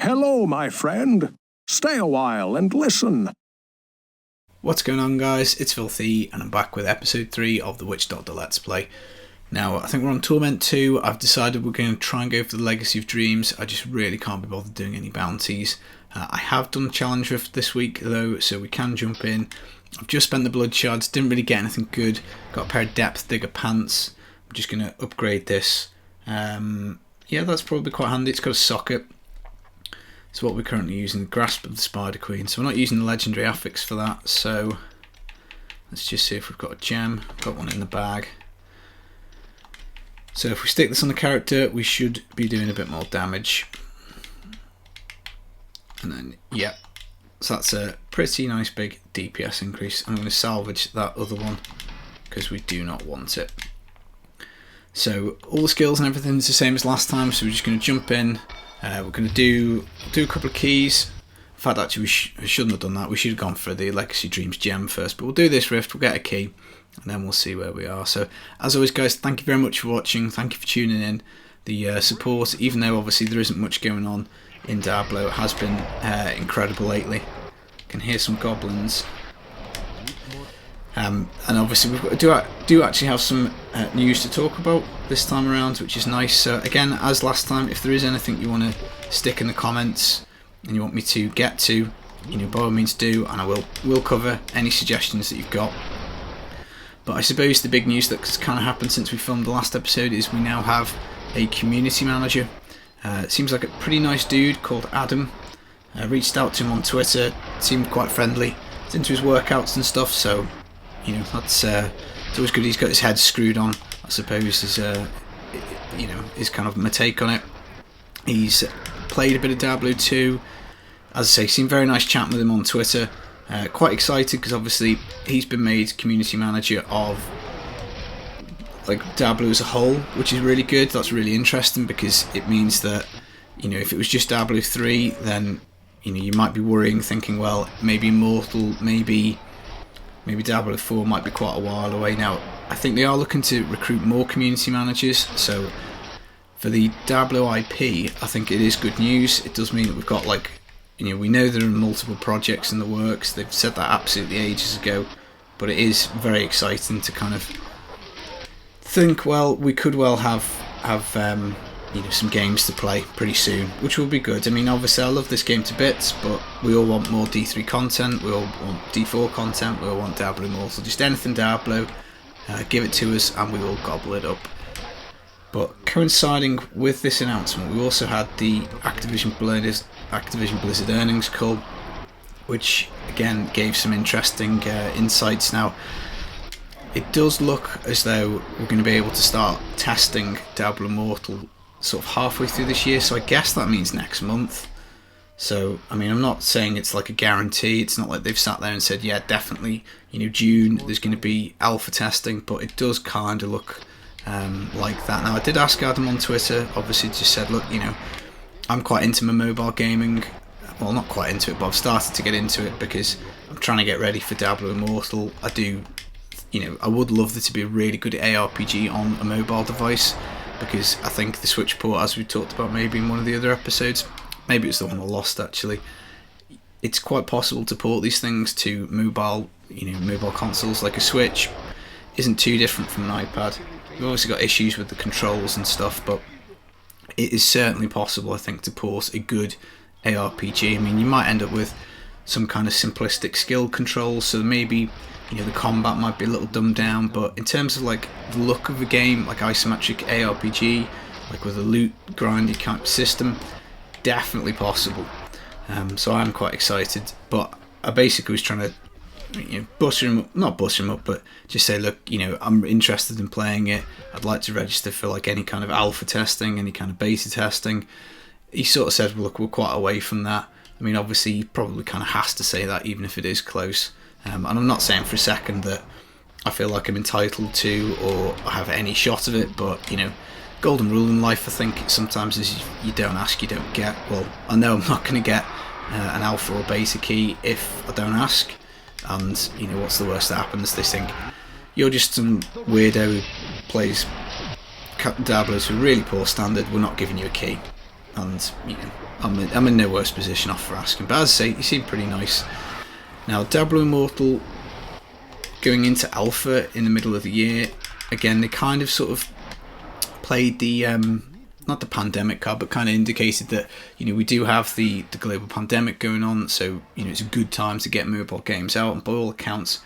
Hello, my friend. Stay a while and listen. What's going on, guys? It's Filthy, and I'm back with episode 3 of the Witch Doctor Let's Play. Now, I think we're on Torment 2. I've decided we're going to try and go for the Legacy of Dreams. I just really can't be bothered doing any bounties. I have done Challenge Rift this week, though, so we can jump in. I've just spent the blood shards, didn't really get anything good. Got a pair of Depth Digger pants. I'm just going to upgrade this. Yeah, that's probably quite handy. It's got a socket. So what we're currently using, the Grasp of the Spider Queen. So we're not using the legendary affix for that. So let's just see if we've got a gem. Got one in the bag. So if we stick this on the character, we should be doing a bit more damage. And then, yeah. So that's a pretty nice big DPS increase. I'm going to salvage that other one because we do not want it. So all the skills and everything is the same as last time. So we're just going to jump in. We're going to do a couple of keys. In fact, actually, we shouldn't have done that. We should have gone for the Legacy Dreams gem first. But we'll do this rift, we'll get a key, and then we'll see where we are. So, as always, guys, thank you very much for watching. Thank you for tuning in. The support, even though obviously there isn't much going on in Diablo, it has been incredible lately. I can hear some goblins. And obviously we do actually have some news to talk about this time around, which is nice. So again, as last time, if there is anything you want to stick in the comments and you want me to get to, by all means do, and I will cover any suggestions that you've got. But I suppose the big news that's kind of happened since we filmed the last episode is we now have a community manager. It seems like a pretty nice dude called Adam. I reached out to him on Twitter, seemed quite friendly. It's into his workouts and stuff, so that's it's always good. He's got his head screwed on, I suppose, is kind of my take on it. He's played a bit of Diablo 2. As I say, seemed very nice chatting with him on Twitter. Quite excited because obviously he's been made community manager of Diablo as a whole, which is really good. That's really interesting because it means that if it was just Diablo 3, then you might be worrying, thinking, well, maybe Immortal, maybe Diablo 4 might be quite a while away. Now, I think they are looking to recruit more community managers, so for the Diablo IP, I think it is good news. It does mean that we've got, we know there are multiple projects in the works. They've said that absolutely ages ago, but it is very exciting to kind of think, well, we could well have some games to play pretty soon, which will be good. I mean, obviously I love this game to bits, but we all want more D3 content, we all want D4 content, we all want Diablo Immortal, just anything Diablo, give it to us and we will gobble it up. But coinciding with this announcement, we also had the Activision Blizzard earnings call, which again gave some interesting insights. Now, it does look as though we're going to be able to start testing Diablo Immortal sort of halfway through this year, so I guess that means next month. So, I mean, I'm not saying it's like a guarantee. It's not like they've sat there and said, yeah, definitely, June there's going to be alpha testing, but it does kind of look like that. Now, I did ask Adam on Twitter, obviously just said, look, I'm quite into my mobile gaming. Well, not quite into it, but I've started to get into it because I'm trying to get ready for Diablo Immortal. I would love there to be a really good ARPG on a mobile device, because I think the Switch port, as we talked about maybe in one of the other episodes, maybe it's the one I lost actually, it's quite possible to port these things to mobile consoles. Like a Switch isn't too different from an iPad. We've obviously got issues with the controls and stuff, but it is certainly possible, I think, to port a good ARPG. I mean, you might end up with some kind of simplistic skill controls, so maybe the combat might be a little dumbed down, but in terms of the look of the game, like isometric ARPG, with a loot grindy kind of system, definitely possible. So I'm quite excited, but I basically was trying to not bust him up, but just say, look, I'm interested in playing it. I'd like to register for any kind of alpha testing, any kind of beta testing. He sort of said, well, look, we're quite away from that. I mean, obviously he probably kind of has to say that, even if it is close. And I'm not saying for a second that I feel like I'm entitled to or have any shot of it, but golden rule in life, I think, sometimes is you don't ask, you don't get. Well, I know I'm not going to get an alpha or beta key if I don't ask, and what's the worst that happens? They think you're just some weirdo who plays Diablo to a really poor standard, we're not giving you a key. And I'm in no worse position off for asking. But as I say, you seem pretty nice. Now, Diablo Immortal going into alpha in the middle of the year. Again, they kind of sort of played the not the pandemic card, but kind of indicated that, you know, we do have the global pandemic going on, so, you know, it's a good time to get mobile games out. And by all accounts,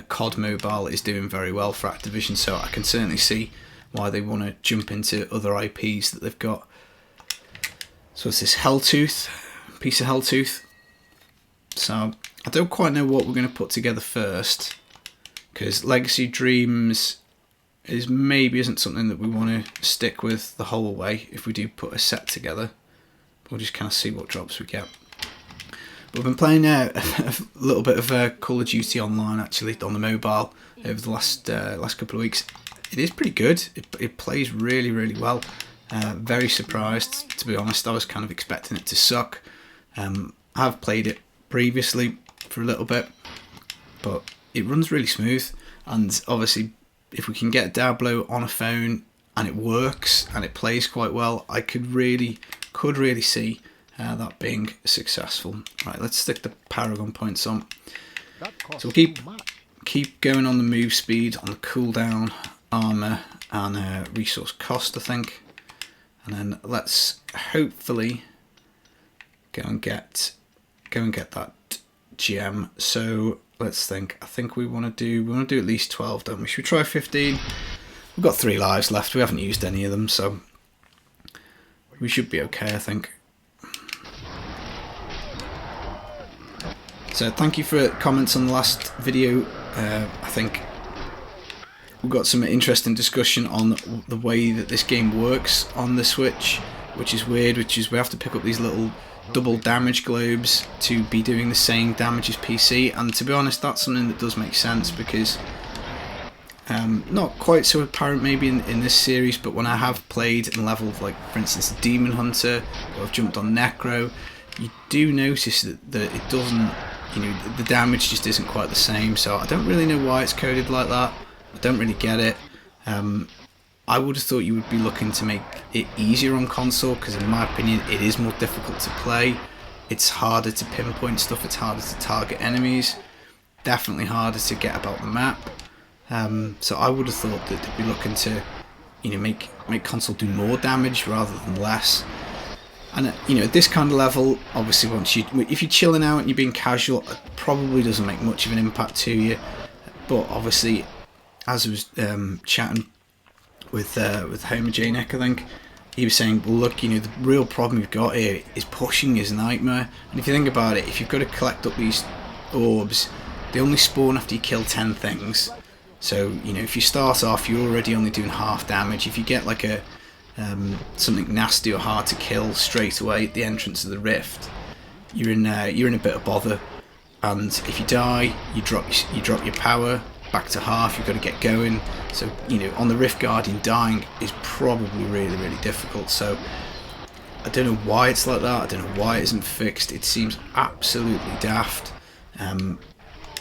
COD Mobile is doing very well for Activision, so I can certainly see why they want to jump into other IPs that they've got. So it's this Helltooth, piece of Helltooth. So I don't quite know what we're going to put together first, because Legacy Dreams isn't something that we want to stick with the whole way if we do put a set together. We'll just kind of see what drops we get. But we've been playing a little bit of Call of Duty Online actually on the mobile over the last couple of weeks. It is pretty good. It plays really, really well. Very surprised, to be honest. I was kind of expecting it to suck. I've played it previously for a little bit, but it runs really smooth. And obviously, if we can get Diablo on a phone and it works and it plays quite well, I could really see that being successful. Right, let's stick the Paragon points on. So we'll keep going on the move speed, on the cooldown, armor, and resource cost, I think. And then let's hopefully go and get that gem. So let's think. I think we want to do at least 12, don't we? Should we try 15? We've got 3 lives left. We haven't used any of them, so we should be okay, I think. So thank you for comments on the last video. I think we've got some interesting discussion on the way that this game works on the Switch, which is weird, which is we have to pick up these little double damage globes to be doing the same damage as PC, and to be honest, that's something that does make sense, because not quite so apparent maybe in this series, but when I have played and leveled, like for instance the Demon Hunter, or I've jumped on Necro, you do notice that it doesn't, you know, the damage just isn't quite the same. So I don't really know why it's coded like that. I don't really get it. I would have thought you would be looking to make it easier on console, because in my opinion it is more difficult to play. It's harder to pinpoint stuff, it's harder to target enemies, definitely harder to get about the map. So I would have thought that they'd be looking to, you know, make console do more damage rather than less. And you know, at this kind of level, obviously if you're chilling out and you're being casual, it probably doesn't make much of an impact to you. But obviously, as I was chatting with Homer J. Neck, I think, he was saying, well, look, you know, the real problem you've got here is pushing is a nightmare. And if you think about it, if you've got to collect up these orbs, they only spawn after you kill 10 things. So, you know, if you start off, you're already only doing half damage. If you get like a something nasty or hard to kill straight away at the entrance of the rift, you're in a bit of bother. And if you die, you drop your power back to half. You've got to get going. So, you know, on the Rift Guardian, dying is probably really, really difficult. So I don't know why it's like that. I don't know why it isn't fixed. It seems absolutely daft.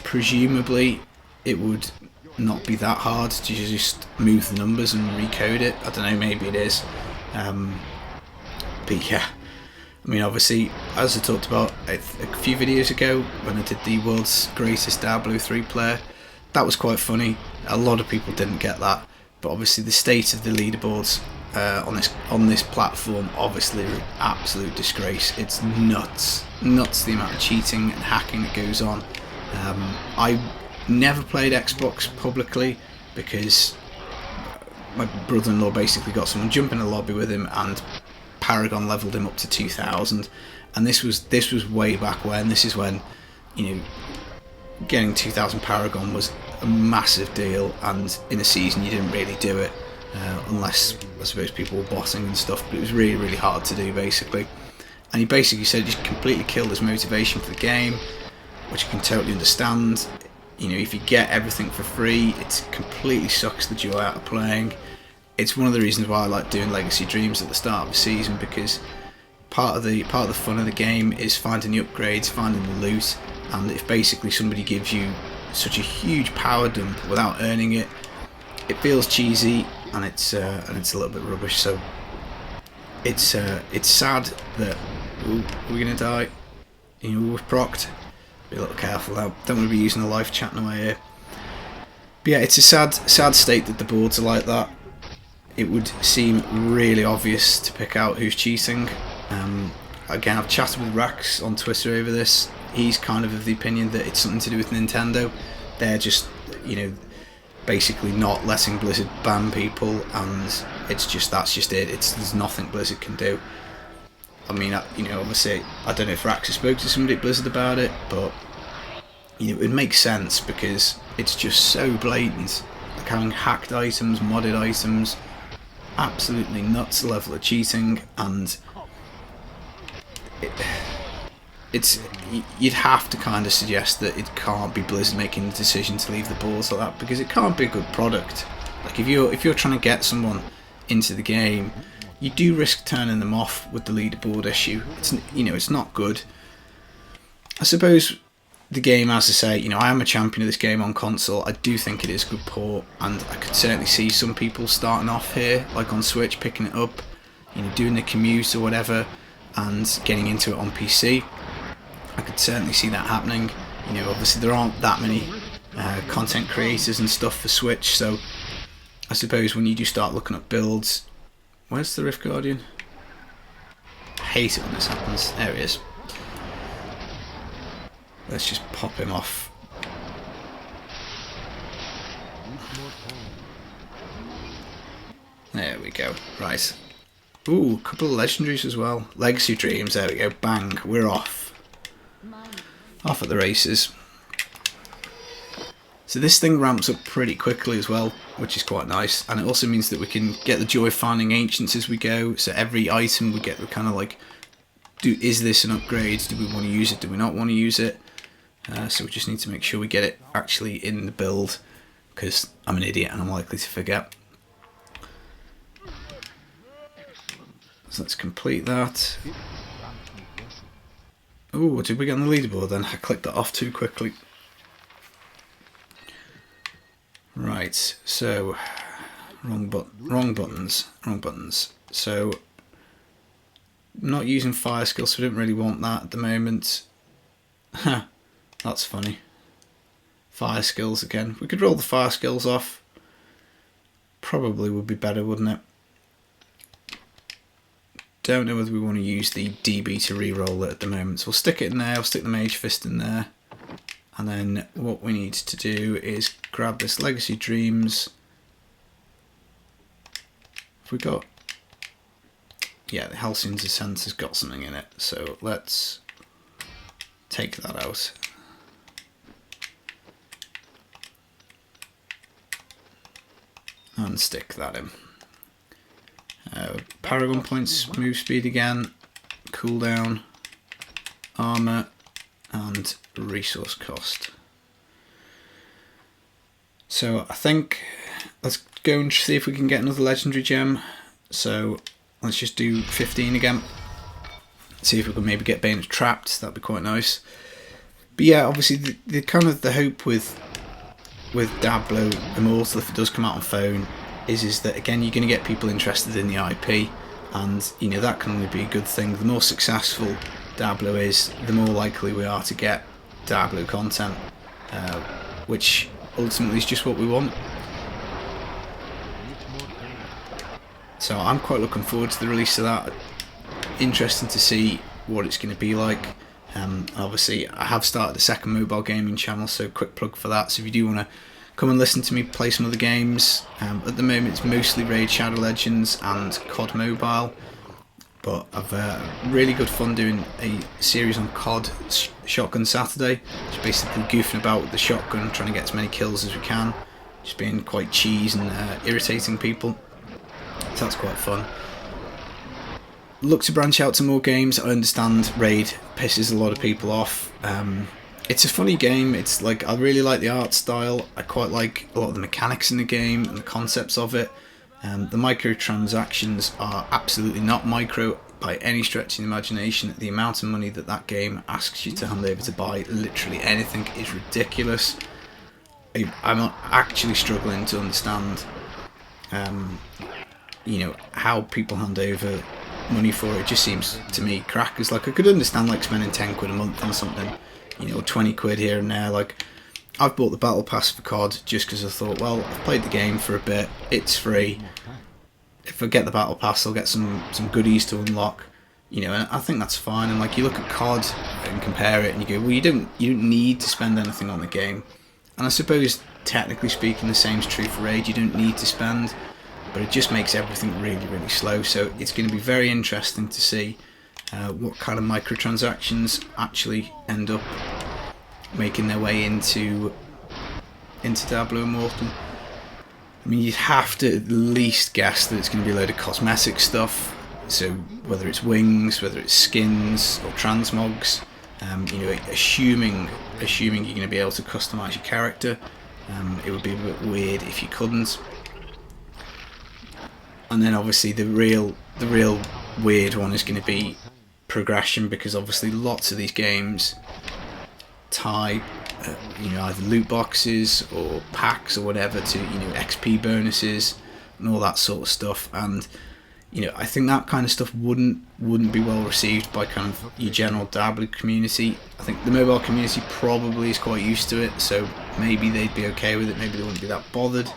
Presumably it would not be that hard to just move the numbers and recode it. I don't know, maybe it is. But yeah, I mean, obviously, as I talked about a few videos ago when I did the world's greatest Diablo 3 player, that was quite funny. A lot of people didn't get that, but obviously the state of the leaderboards on this platform, obviously, are an absolute disgrace. It's nuts the amount of cheating and hacking that goes on. I never played Xbox publicly because my brother-in-law basically got someone jump in a lobby with him, and Paragon leveled him up to 2000, and this was way back when. This is when, you know, getting 2000 Paragon was a massive deal, and in a season you didn't really do it unless, I suppose, people were bossing and stuff, but it was really, really hard to do basically. And he basically said just completely killed his motivation for the game, which I can totally understand. You know, if you get everything for free, it completely sucks the joy out of playing. It's one of the reasons why I like doing Legacy Dreams at the start of the season, because part of the fun of the game is finding the upgrades, finding the loot, and if basically somebody gives you such a huge power dump without earning it, it feels cheesy, and it's a little bit rubbish. So it's sad that Ooh, are we gonna die? We've procced. Be a little careful now. Don't want to be using the life chat away here. But yeah, it's a sad state that the boards are like that. It would seem really obvious to pick out who's cheating. Again, I've chatted with Rax on Twitter over this. He's kind of the opinion that it's something to do with Nintendo. They're just, basically not letting Blizzard ban people, and that's just it. There's nothing Blizzard can do. I mean, obviously, I don't know if Rax has spoke to somebody at Blizzard about it, but it makes sense because it's just so blatant. Like having hacked items, modded items, absolutely nuts level of cheating, and you'd have to kind of suggest that it can't be Blizzard making the decision to leave the boards like that, because it can't be a good product. Like if you're trying to get someone into the game, you do risk turning them off with the leaderboard issue. It's not good. I suppose the game, as I say, I am a champion of this game on console. I do think it is a good port, and I could certainly see some people starting off here, like on Switch, picking it up, doing the commute or whatever, and getting into it on PC. I could certainly see that happening. Obviously there aren't that many content creators and stuff for Switch, so I suppose when you do start looking at builds... Where's the Rift Guardian? I hate it when this happens. There he is. Let's just pop him off. There we go. Right. Ooh, a couple of legendaries as well. Legacy Dreams, there we go. Bang, we're off. Off at the races. So this thing ramps up pretty quickly as well, which is quite nice. And it also means that we can get the joy of finding ancients as we go. So every item we get the kind of like, is this an upgrade? Do we want to use it? Do we not want to use it? So we just need to make sure we get it actually in the build, because I'm an idiot and I'm likely to forget. So let's complete that. Oh, did we get on the leaderboard then? I clicked that off too quickly. Right, so wrong buttons. So not using fire skills, so we don't really want that at the moment. Huh, that's funny. Fire skills again. We could roll the fire skills off. Probably would be better, wouldn't it? Don't know whether we want to use the DB to re-roll it at the moment. So we'll stick it in there, I'll stick the Mage Fist in there. And then what we need to do is grab this Legacy Dreams. Have we got... Yeah, the Halcyon's Ascent has got something in it. So let's take that out. And stick that in. Paragon points, move speed again, cooldown, armor, and resource cost. So I think let's go and see if we can get another legendary gem. So let's just do 15 again. See if we can maybe get Bayonet trapped. That'd be quite nice. But yeah, obviously the kind of the hope with Diablo Immortal, if it does come out on phone, is that again you're going to get people interested in the IP, and that can only be a good thing. The more successful Diablo is, the more likely we are to get Diablo content, which ultimately is just what we want. So I'm quite looking forward to the release of that. Interesting to see what it's going to be like. Obviously I have started a second mobile gaming channel, so quick plug for that. So if you do want to come and listen to me play some other games, at the moment it's mostly Raid Shadow Legends and COD Mobile, but I've really good fun doing a series on COD Shotgun Saturday, just basically goofing about with the shotgun, trying to get as many kills as we can, just being quite cheese and irritating people, so that's quite fun. Look to branch out to more games. I understand Raid pisses a lot of people off. It's a funny game. It's like, I really like the art style. I quite like a lot of the mechanics in the game and the concepts of it. The microtransactions are absolutely not micro by any stretch of the imagination. The amount of money that game asks you to hand over to buy literally anything is ridiculous. I'm actually struggling to understand, how people hand over money for it. It just seems to me crackers. Like, I could understand like spending 10 quid a month on something, you know, 20 quid here and there. Like, I've bought the battle pass for COD just because I thought, well, I've played the game for a bit, it's free. If I get the battle pass, I'll get some goodies to unlock, you know, and I think that's fine. And like, you look at COD and compare it, and you go, well, you don't need to spend anything on the game. And I suppose, technically speaking, the same is true for Raid. You don't need to spend, but it just makes everything really, really slow. So it's going to be very interesting to see what kind of microtransactions actually end up making their way into Diablo Immortal. I mean, you'd have to at least guess that it's going to be a load of cosmetic stuff. So whether it's wings, whether it's skins or transmogs, you know, assuming you're going to be able to customize your character, it would be a bit weird if you couldn't. And then obviously the real weird one is going to be progression, because obviously lots of these games tie you know, either loot boxes or packs or whatever to, you know, XP bonuses and all that sort of stuff. And you know, I think that kind of stuff wouldn't be well received by kind of your general Diablo community. I think the mobile community probably is quite used to it, so maybe they'd be okay with it, maybe they wouldn't be that bothered.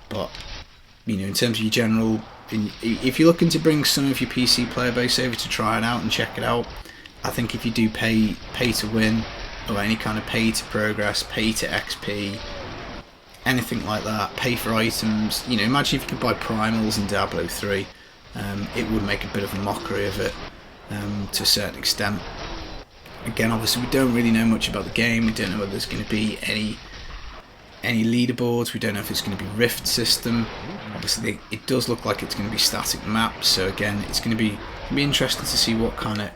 But you know, in terms of your general, if you're looking to bring some of your PC player base over to try it out and check it out, I think if you do pay to win, or any kind of pay to progress, pay to XP, anything like that, pay for items, you know, imagine if you could buy primals in Diablo 3, it would make a bit of a mockery of it, to a certain extent. Again, obviously we don't really know much about the game, we don't know whether there's going to be any leaderboards, we don't know if it's going to be Rift system. Obviously it does look like it's going to be static maps, so again, it's going to be interesting to see what kind of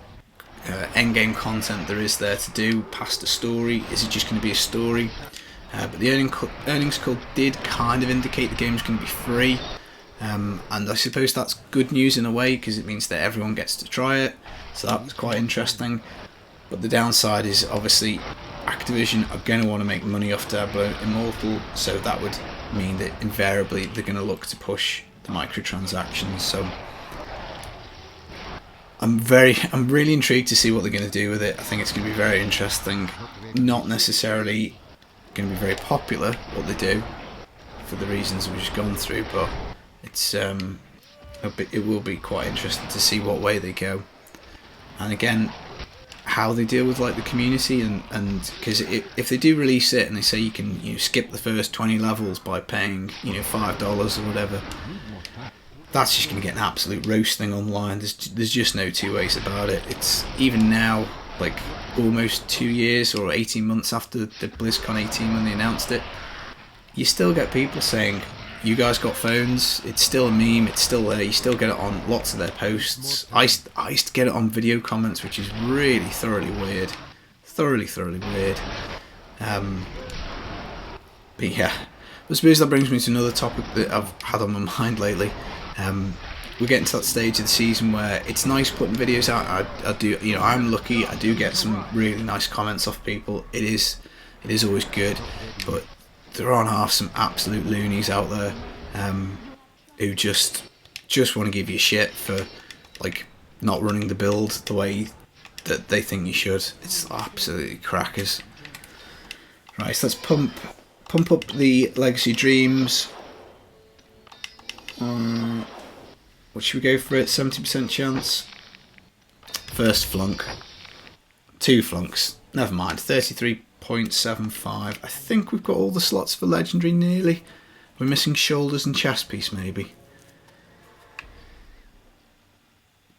endgame content there is there to do past the story. Is it just going to be a story? But the earnings call did kind of indicate the game's going to be free, and I suppose that's good news in a way, because it means that everyone gets to try it, so that was quite interesting. But the downside is obviously Activision are going to want to make money off Diablo Immortal, so that would mean that invariably they're going to look to push the microtransactions. So I'm really intrigued to see what they're going to do with it. I think it's going to be very interesting. Not necessarily going to be very popular what they do, for the reasons we've just gone through, but it's it will be quite interesting to see what way they go, and again how they deal with like the community, and because if they do release it and they say you can, you know, skip the first 20 levels by paying, you know, $5 or whatever, that's just going to get an absolute roasting online. There's just no two ways about it. It's even now, like almost 2 years or 18 months after the BlizzCon 18 when they announced it, you still get people saying, you guys got phones, it's still a meme, it's still there, you still get it on lots of their posts. I used to get it on video comments, which is really thoroughly weird. Thoroughly weird. But yeah, I suppose that brings me to another topic that I've had on my mind lately. We're getting to that stage of the season where it's nice putting videos out. I do, you know, I'm lucky, I do get some really nice comments off people. It is always good, but there are half some absolute loonies out there who just want to give you shit for like not running the build the way that they think you should. It's absolutely crackers. Right, so let's pump up the Legacy Dreams. What should we go for it? 70% chance. First flunk. 2 flunks. Never mind. 33.75. I think we've got all the slots for Legendary nearly. We're missing shoulders and chest piece maybe.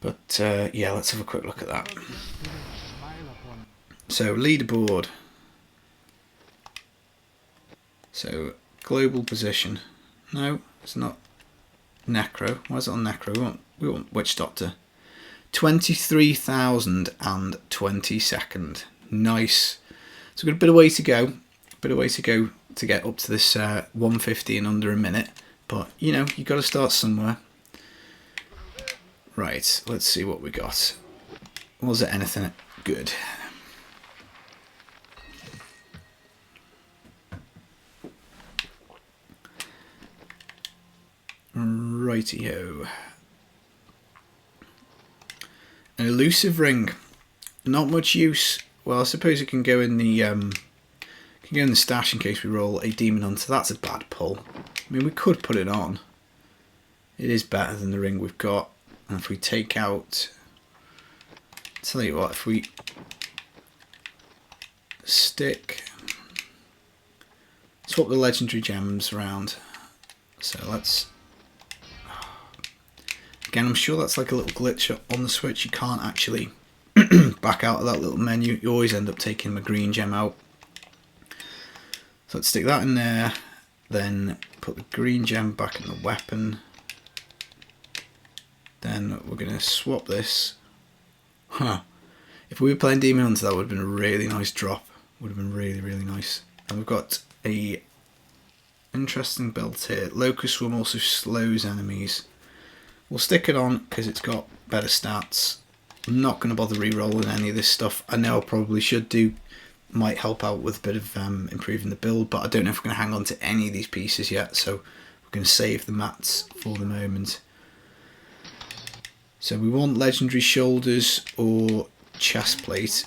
But yeah, let's have a quick look at that. So leaderboard. So global position. No, it's not. Necro. Why is it on Necro? We want Witch Doctor. 23,022nd. Nice. So we've got a bit of way to go. To get up to this 150 in under a minute. But, you know, you've got to start somewhere. Right, let's see what we got. Was it anything good? Rightio. An elusive ring. Not much use. Well, I suppose it can go in the stash in case we roll a demon hunter. That's a bad pull. I mean, we could put it on. It is better than the ring we've got. And if we take out... Tell you what, if we stick... Swap the legendary gems around. So let's... Again, I'm sure that's like a little glitch on the Switch. You can't actually back out of that little menu. You always end up taking the green gem out. So let's stick that in there. Then put the green gem back in the weapon. Then we're going to swap this. Huh. If we were playing Demon Hunter, that would have been a really nice drop. Would have been really, really nice. And we've got a interesting build here. Locust Swarm also slows enemies. We'll stick it on because it's got better stats. I'm not going to bother re-rolling any of this stuff. I know I probably should do. Might help out with a bit of improving the build, but I don't know if we're going to hang on to any of these pieces yet, so we're going to save the mats for the moment. So we want legendary shoulders or chest plate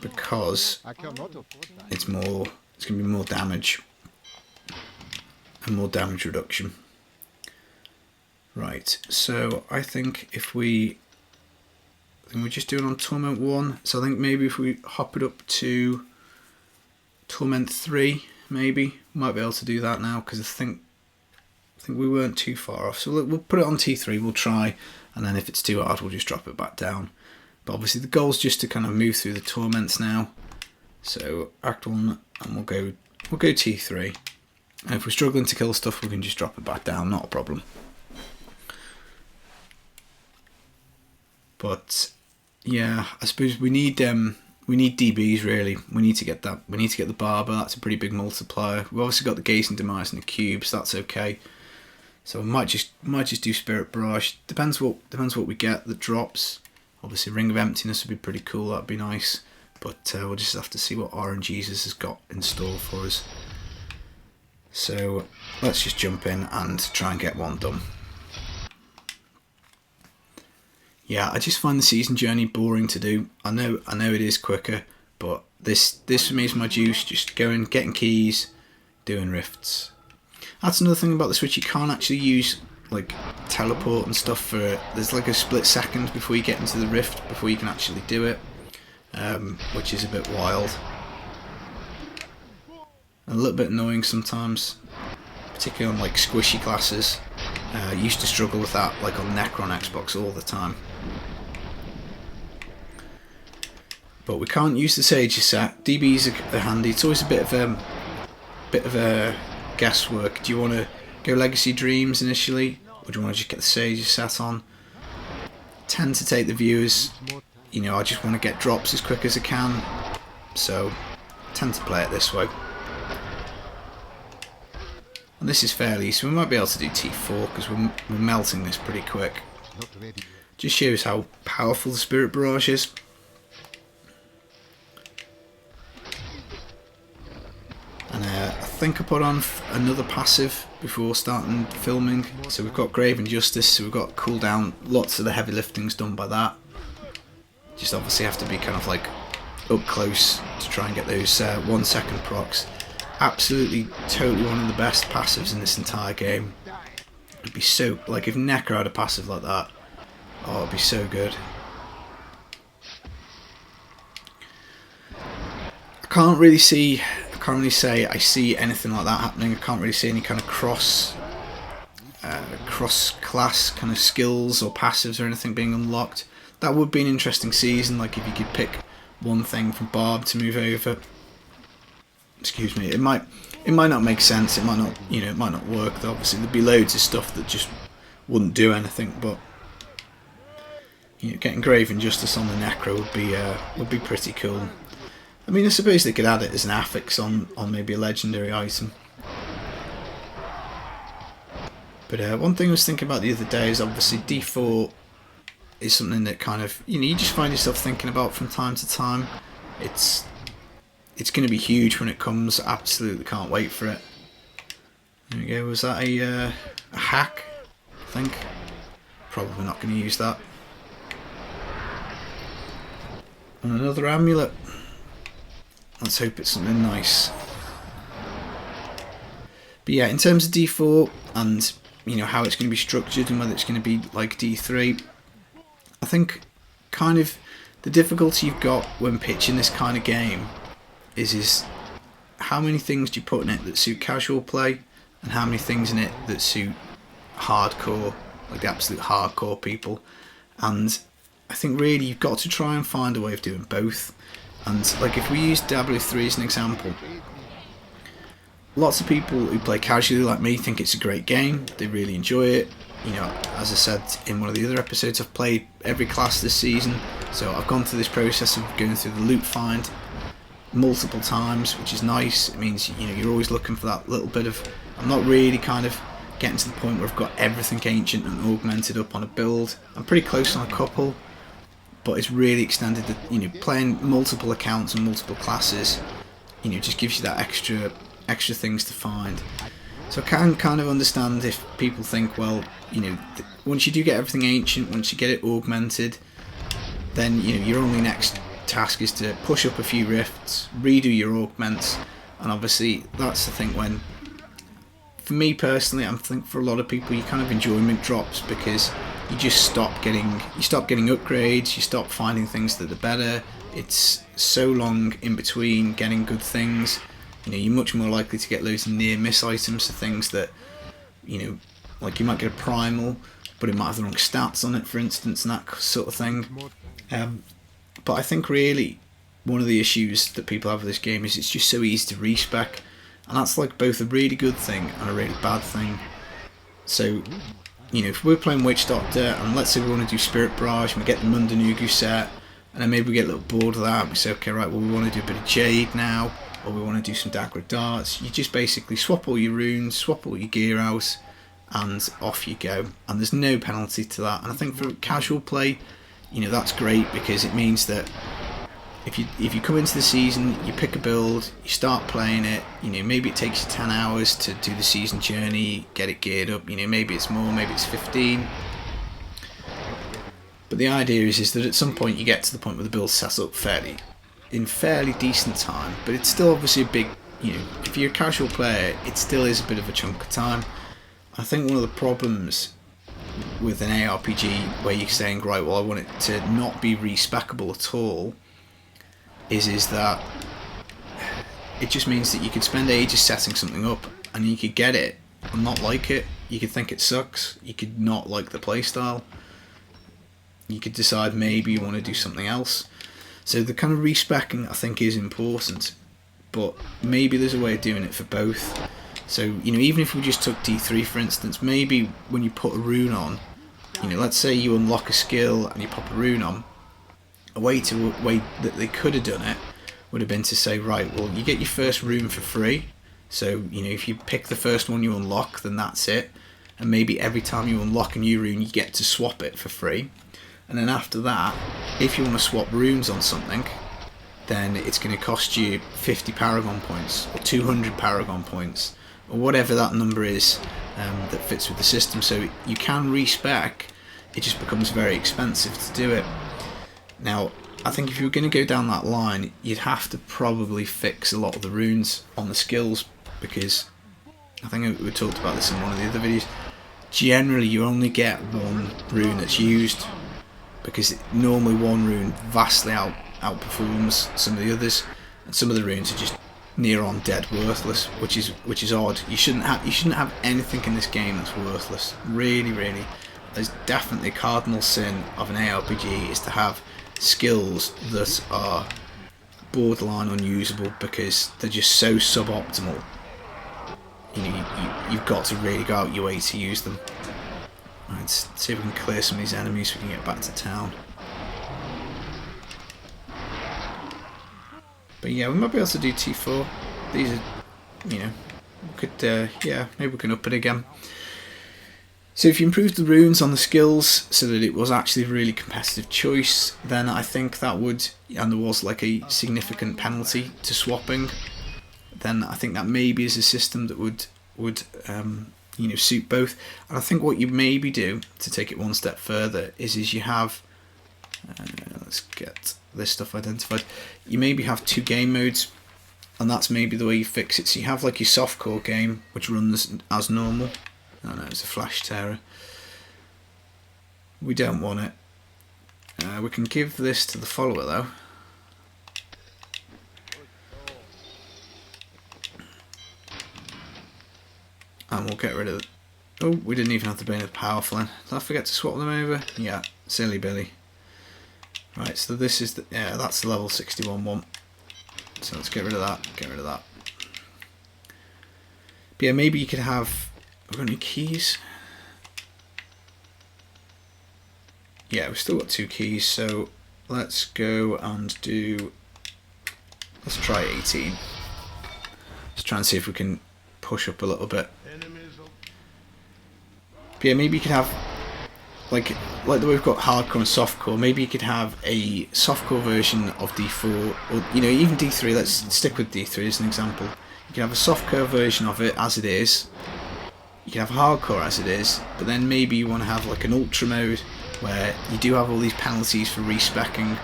because it's going to be more damage and more damage reduction. Right, so I think we're just doing on Torment 1, so I think maybe if we hop it up to Torment 3, maybe, might be able to do that now, because I think we weren't too far off. So we'll put it on T3, we'll try, and then if it's too hard, we'll just drop it back down. But obviously the goal's just to kind of move through the Torments now. So Act 1, and we'll go T3. And if we're struggling to kill stuff, we can just drop it back down, not a problem. But yeah, I suppose we need DBs really. We need to get that. We need to get the Barber. That's a pretty big multiplier. We've obviously got the Gaze and Demise and the Cubes. That's okay. So we might just do Spirit Barrage. Depends what we get that drops. Obviously, Ring of Emptiness would be pretty cool. That'd be nice. But we'll just have to see what RNGesus has got in store for us. So let's just jump in and try and get one done. Yeah, I just find the season journey boring to do. I know it is quicker, but this for me is my juice. Just going, getting keys, doing rifts. That's another thing about the Switch. You can't actually use like teleport and stuff for. There's like a split second before you get into the rift before you can actually do it, which is a bit wild. A little bit annoying sometimes, particularly on like squishy classes. I used to struggle with that like on Necron Xbox all the time. But we can't use the Sages set. DBs are handy. It's always a bit of a guesswork. Do you want to go Legacy Dreams initially, or do you want to just get the Sages set on? Tend to take the viewers. You know, I just want to get drops as quick as I can, so tend to play it this way. And this is fairly easy, so we might be able to do T4 because we're melting this pretty quick. Just shows how powerful the Spirit Barrage is. And I think I put on another passive before starting filming. So we've got Grave Injustice, so we've got cooldown. Lots of the heavy lifting's done by that. Just obviously have to be kind of like up close to try and get those 1 second procs. Absolutely, totally one of the best passives in this entire game. It'd be so, like if Necker had a passive like that, oh, it'd be so good. I can't really say I see anything like that happening. I can't really see any kind of cross class kind of skills or passives or anything being unlocked. That would be an interesting season, like if you could pick one thing from Barb to move over. Excuse me, it might not make sense, it might not, you know, it might not work. Obviously there'd be loads of stuff that just wouldn't do anything, but you know, getting Grave Injustice on the Necro would be pretty cool. I mean, I suppose they could add it as an affix on maybe a legendary item. But one thing I was thinking about the other day is obviously D4 is something that kind of, you know, you just find yourself thinking about from time to time. It's going to be huge when it comes. Absolutely can't wait for it. There we go. Was that a hack? I think. Probably not going to use that. And another amulet. Let's hope it's something nice. But yeah, in terms of D4 and how it's going to be structured and whether it's going to be like D3, I think kind of the difficulty you've got when pitching this kind of game is how many things do you put in it that suit casual play and how many things in it that suit hardcore, like the absolute hardcore people. And I think really you've got to try and find a way of doing both. And like if we use Diablo 3 as an example, lots of people who play casually like me think it's a great game, they really enjoy it. As I said in one of the other episodes, I've played every class this season, so I've gone through this process of going through the loot find multiple times, which is nice. It means you're always looking for that little bit of, I'm not really kind of getting to the point where I've got everything ancient and augmented up on a build. I'm pretty close on a couple, but it's really extended that playing multiple accounts and multiple classes just gives you that extra things to find. So I can kind of understand if people think, well, once you do get everything ancient, once you get it augmented, then your only next task is to push up a few rifts, redo your augments, and obviously that's the thing when, for me personally, I think for a lot of people, you kind of enjoyment drops because you just stop getting upgrades, you stop finding things that are better. It's so long in between getting good things. You're much more likely to get loads of near miss items, so things that like you might get a primal but it might have the wrong stats on it, for instance, and that sort of thing. But I think really one of the issues that people have with this game is it's just so easy to respec, and that's like both a really good thing and a really bad thing. So if we're playing Witch Doctor and let's say we want to do Spirit Barrage and we get the Mundanugu set, and then maybe we get a little bored of that and we say, okay, right, well we want to do a bit of Jade now, or we want to do some Dagger Darts, you just basically swap all your runes, swap all your gear out, and off you go. And there's no penalty to that. And I think for casual play, that's great because it means that if you come into the season, you pick a build, you start playing it, maybe it takes you 10 hours to do the season journey, get it geared up, maybe it's more, maybe it's 15. But the idea is that at some point you get to the point where the build's set up in fairly decent time, but it's still obviously a big, if you're a casual player, it still is a bit of a chunk of time. I think one of the problems with an ARPG where you're saying, right, well I want it to not be respecable at all, is that it just means that you could spend ages setting something up and you could get it and not like it. You could think it sucks, you could not like the playstyle, you could decide maybe you want to do something else. So the kind of respecking I think is important, but maybe there's a way of doing it for both. So even if we just took D3 for instance, maybe when you put a rune on, let's say you unlock a skill and you pop a rune on, a way that they could have done it would have been to say, right, well you get your first rune for free, so if you pick the first one you unlock, then that's it, and maybe every time you unlock a new rune you get to swap it for free. And then after that, if you want to swap runes on something, then it's going to cost you 50 Paragon points, or 200 Paragon points, or whatever that number is that fits with the system. So you can respec, it just becomes very expensive to do it. Now, I think if you were going to go down that line, you'd have to probably fix a lot of the runes on the skills, because I think we talked about this in one of the other videos. Generally, you only get one rune that's used, because normally one rune vastly outperforms some of the others, and some of the runes are just near on dead worthless, which is odd. You shouldn't have anything in this game that's worthless. Really, there's definitely a cardinal sin of an ARPG is to have skills that are borderline unusable because they're just so suboptimal. You've got to really go out your way to use them. Right, let's see if we can clear some of these enemies so we can get back to town. But yeah, we might be able to do T4. These are, we could, yeah, maybe we can up it again. So if you improve the runes on the skills so that it was actually a really competitive choice, then I think that would, and there was like a significant penalty to swapping, then I think that maybe is a system that would suit both. And I think what you maybe do to take it one step further is you have, let's get this stuff identified. You maybe have 2 game modes, and that's maybe the way you fix it. So you have like your softcore game, which runs as normal. Oh no, it's a flash terror. We don't want it. We can give this to the follower though. And we'll get rid of it. Oh, we didn't even have to bring the powerful in. Did I forget to swap them over? Yeah, silly Billy. Right, so this is that's the level 61 one. So let's get rid of that, get rid of that. But yeah, maybe you could have, have we got any keys? Yeah, we've still got 2 keys, so let's go and do, let's try 18. Let's try and see if we can push up a little bit. But yeah, maybe you could have, like the way we've got hardcore and softcore, maybe you could have a softcore version of D4, or even D3, let's stick with D3 as an example. You can have a softcore version of it as it is, you can have hardcore as it is, but then maybe you want to have like an ultra mode, where you do have all these penalties for respecking,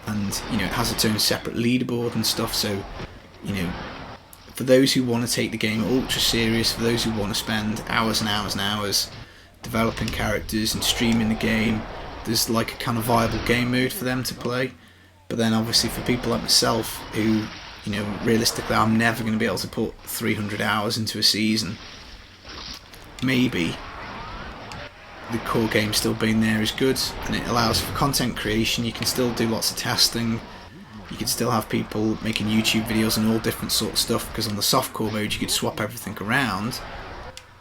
and it has its own separate leaderboard and stuff, so for those who want to take the game ultra serious, for those who want to spend hours and hours and hours developing characters and streaming the game, there's like a kind of viable game mode for them to play. But then obviously for people like myself who, realistically I'm never going to be able to put 300 hours into a season, maybe the core game still being there is good, and it allows for content creation. You can still do lots of testing, you can still have people making YouTube videos and all different sort of stuff, because on the softcore mode you could swap everything around.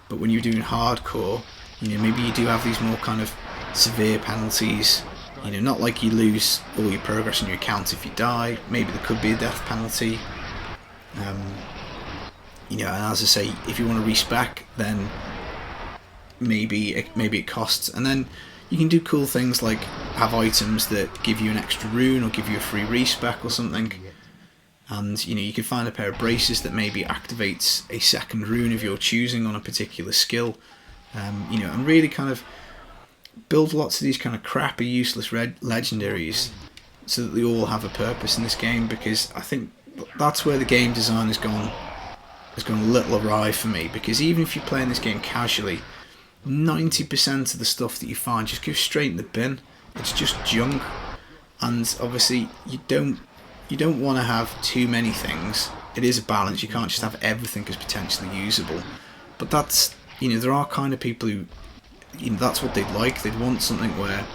But when you're doing hardcore, maybe you do have these more kind of severe penalties, not like you lose all your progress in your account if you die. Maybe there could be a death penalty, and as I say, if you want to respec, then maybe it costs. And then you can do cool things like have items that give you an extra rune or give you a free respec or something. And you can find a pair of braces that maybe activates a second rune of your choosing on a particular skill. And really kind of build lots of these kind of crappy, useless legendaries, so that they all have a purpose in this game. Because I think that's where the game design has gone a little awry for me. Because even if you're playing this game casually, 90% of the stuff that you find just goes straight in the bin. It's just junk, and obviously you don't want to have too many things. It is a balance. You can't just have everything as potentially usable. But that's there are kind of people who, that's what they'd like. They'd want something where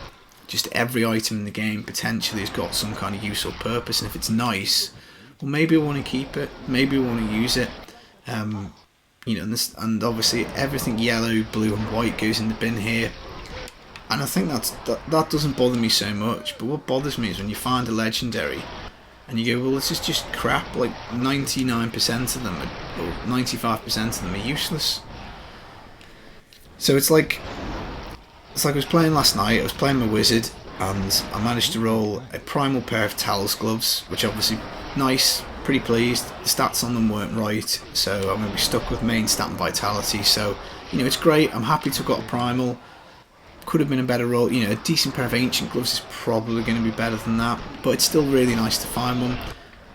just every item in the game potentially has got some kind of use or purpose, and if it's nice, well, maybe I want to keep it, maybe I want to use it. And obviously everything yellow, blue and white goes in the bin here, and I think that doesn't bother me so much. But what bothers me is when you find a legendary and you go, well, this is just crap. Like 99% of them or 95% of them are useless. So it's like I was playing last night. I was playing my wizard, and I managed to roll a primal pair of Talos gloves, which obviously nice, pretty pleased. The stats on them weren't right, so I'm going to be stuck with main stat and vitality. So it's great. I'm happy to have got a primal. Could have been a better roll. A decent pair of ancient gloves is probably going to be better than that, but it's still really nice to find one.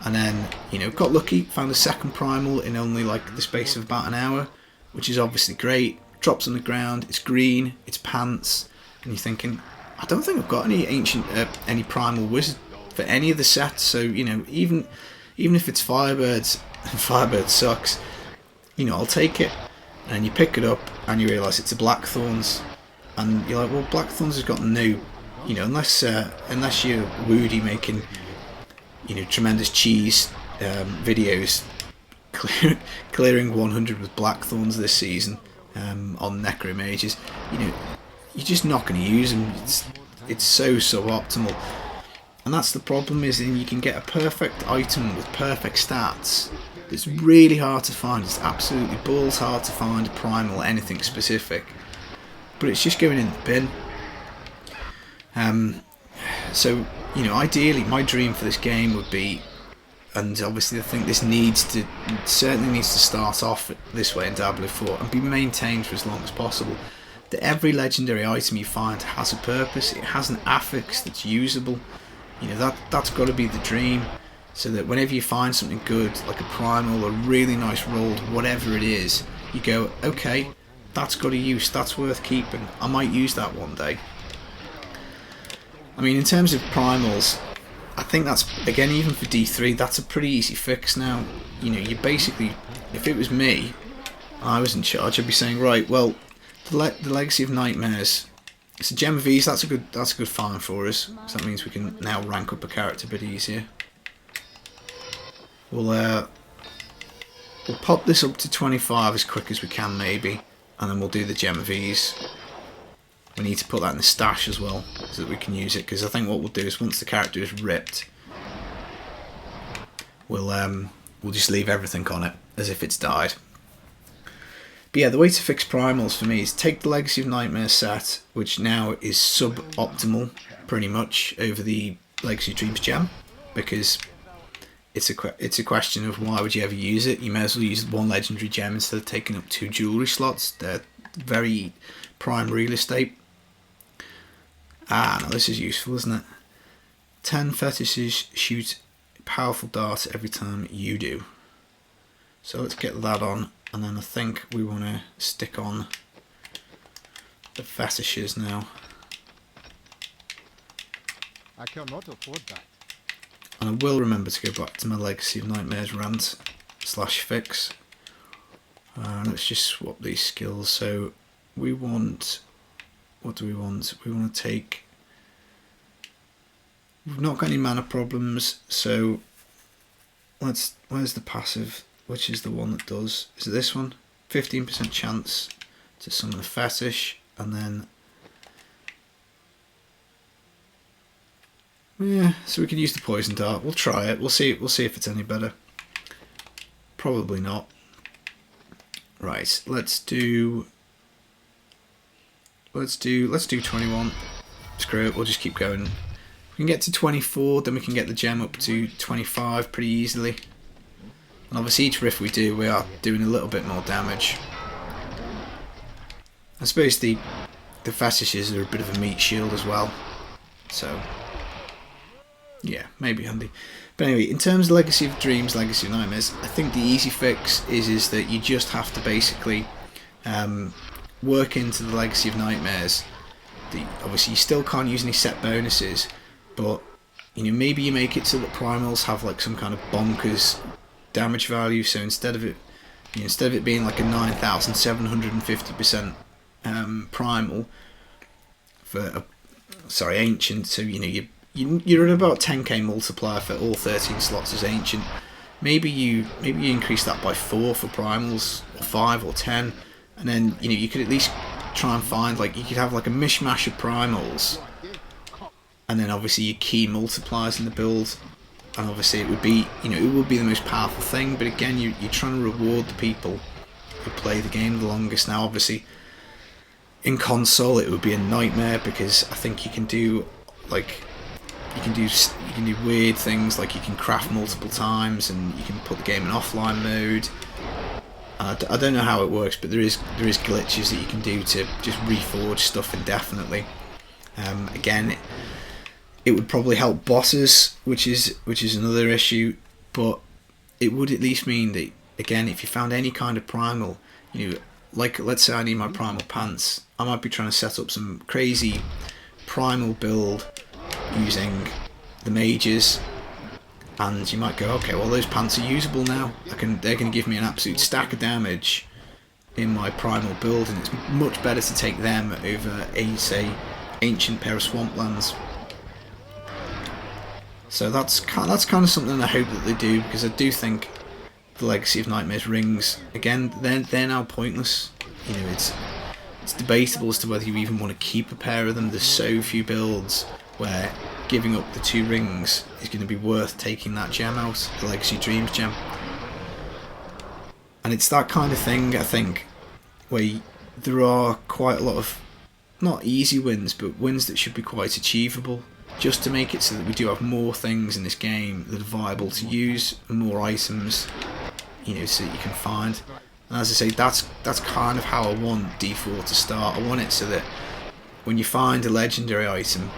And then got lucky, found a second primal in only like the space of about an hour, which is obviously great. Drops on the ground, it's green, it's pants, and you're thinking, I don't think I've got any any primal wizard for any of the sets. So even if it's Firebirds and Firebird sucks, I'll take it. And then you pick it up and you realise it's a Blackthorns, and you're like, well, Blackthorns has got no, unless you're Woody making tremendous cheese videos clearing 100 with Blackthorns this season. On Necromages, you're just not going to use them. It's so suboptimal, and that's the problem. Is then you can get a perfect item with perfect stats. It's really hard to find. It's absolutely balls hard to find a primal anything specific, but it's just going in the bin. So ideally, my dream for this game would be and obviously I think this certainly needs to start off this way in Diablo 4 and be maintained for as long as possible. That every legendary item you find has a purpose, it has an affix that's usable. You know, that's got to be the dream, so that whenever you find something good, like a primal, a really nice rolled, whatever it is, you go, okay, that's got a use, that's worth keeping, I might use that one day. I mean, in terms of primals, I think that's, again, even for D3, that's a pretty easy fix now. You know, you basically, if it was me, I was in charge, I'd be saying, right, well, the Legacy of Nightmares, it's a Gem of Ease, that's a good find for us, so that means we can now rank up a character a bit easier. We'll pop this up to 25 as quick as we can, maybe, and then we'll do the Gem of Ease. We need to put that in the stash as well, so that we can use it, because I think what we'll do is once the character is ripped, we'll just leave everything on it, as if it's died. But yeah, the way to fix primals for me is take the Legacy of Nightmares set, which now is sub-optimal, pretty much, over the Legacy of Dreams gem, because it's a question of why would you ever use it. You may as well use one legendary gem instead of taking up 2 jewellery slots. They're very prime real estate. Ah, now this is useful, isn't it? 10 fetishes shoot a powerful dart every time you do. So let's get that on, and then I think we want to stick on the fetishes now. I cannot afford that. And I will remember to go back to my Legacy of Nightmares rant / fix. Let's just swap these skills. So we want, what do we want? We want to take, we've not got any mana problems, so where's the passive? Which is the one that does, is it this one? 15% chance to summon a fetish, and then, yeah, so we can use the poison dart. We'll try it. We'll see if it's any better. Probably not. Right, let's do 21. Screw it, we'll just keep going. We can get to 24, then we can get the gem up to 25 pretty easily. And obviously each riff we do, we are doing a little bit more damage. I suppose the fetishes are a bit of a meat shield as well. So yeah, maybe handy. But anyway, in terms of Legacy of Dreams, Legacy of Nightmares, I think the easy fix is that you just have to basically work into the Legacy of Nightmares. Obviously you still can't use any set bonuses, but you know, maybe you make it so that primals have like some kind of bonkers damage value. So instead of it being like a 9,750% primal for ancient, so you know you're at about 10k multiplier for all 13 slots as ancient. Maybe you increase that by 4 for primals, or 5 or 10, and then you know you could at least try and find, like, you could have like a mishmash of primals, and then obviously your key multipliers in the build, and obviously it would be, you know, it would be the most powerful thing. But again, you're trying to reward the people who play the game the longest. Now obviously in console it would be a nightmare, because I think you can do weird things, like you can craft multiple times and you can put the game in offline mode. I don't know how it works, but there is glitches that you can do to just reforge stuff indefinitely. Again, it would probably help bosses, which is another issue, but it would at least mean that, again, if you found any kind of primal, you know, like let's say I need my primal pants, I might be trying to set up some crazy primal build using the mages, and you might go, okay, well those pants are usable now. They're going to give me an absolute stack of damage in my primal build, and it's much better to take them over a, say, ancient pair of swamplands. So that's kind of something I hope that they do, because I do think the Legacy of Nightmares rings, again, they're now pointless. You know, it's debatable as to whether you even want to keep a pair of them. There's so few builds where giving up the 2 rings is going to be worth taking that gem out, the Legacy Dreams gem. And it's that kind of thing, I think, where there are quite a lot of, not easy wins, but wins that should be quite achievable. just to make it so that we do have more things in this game that are viable to use, more items, you know, so that you can find. And as I say, that's kind of how I want D4 to start. I want it so that when you find a legendary item,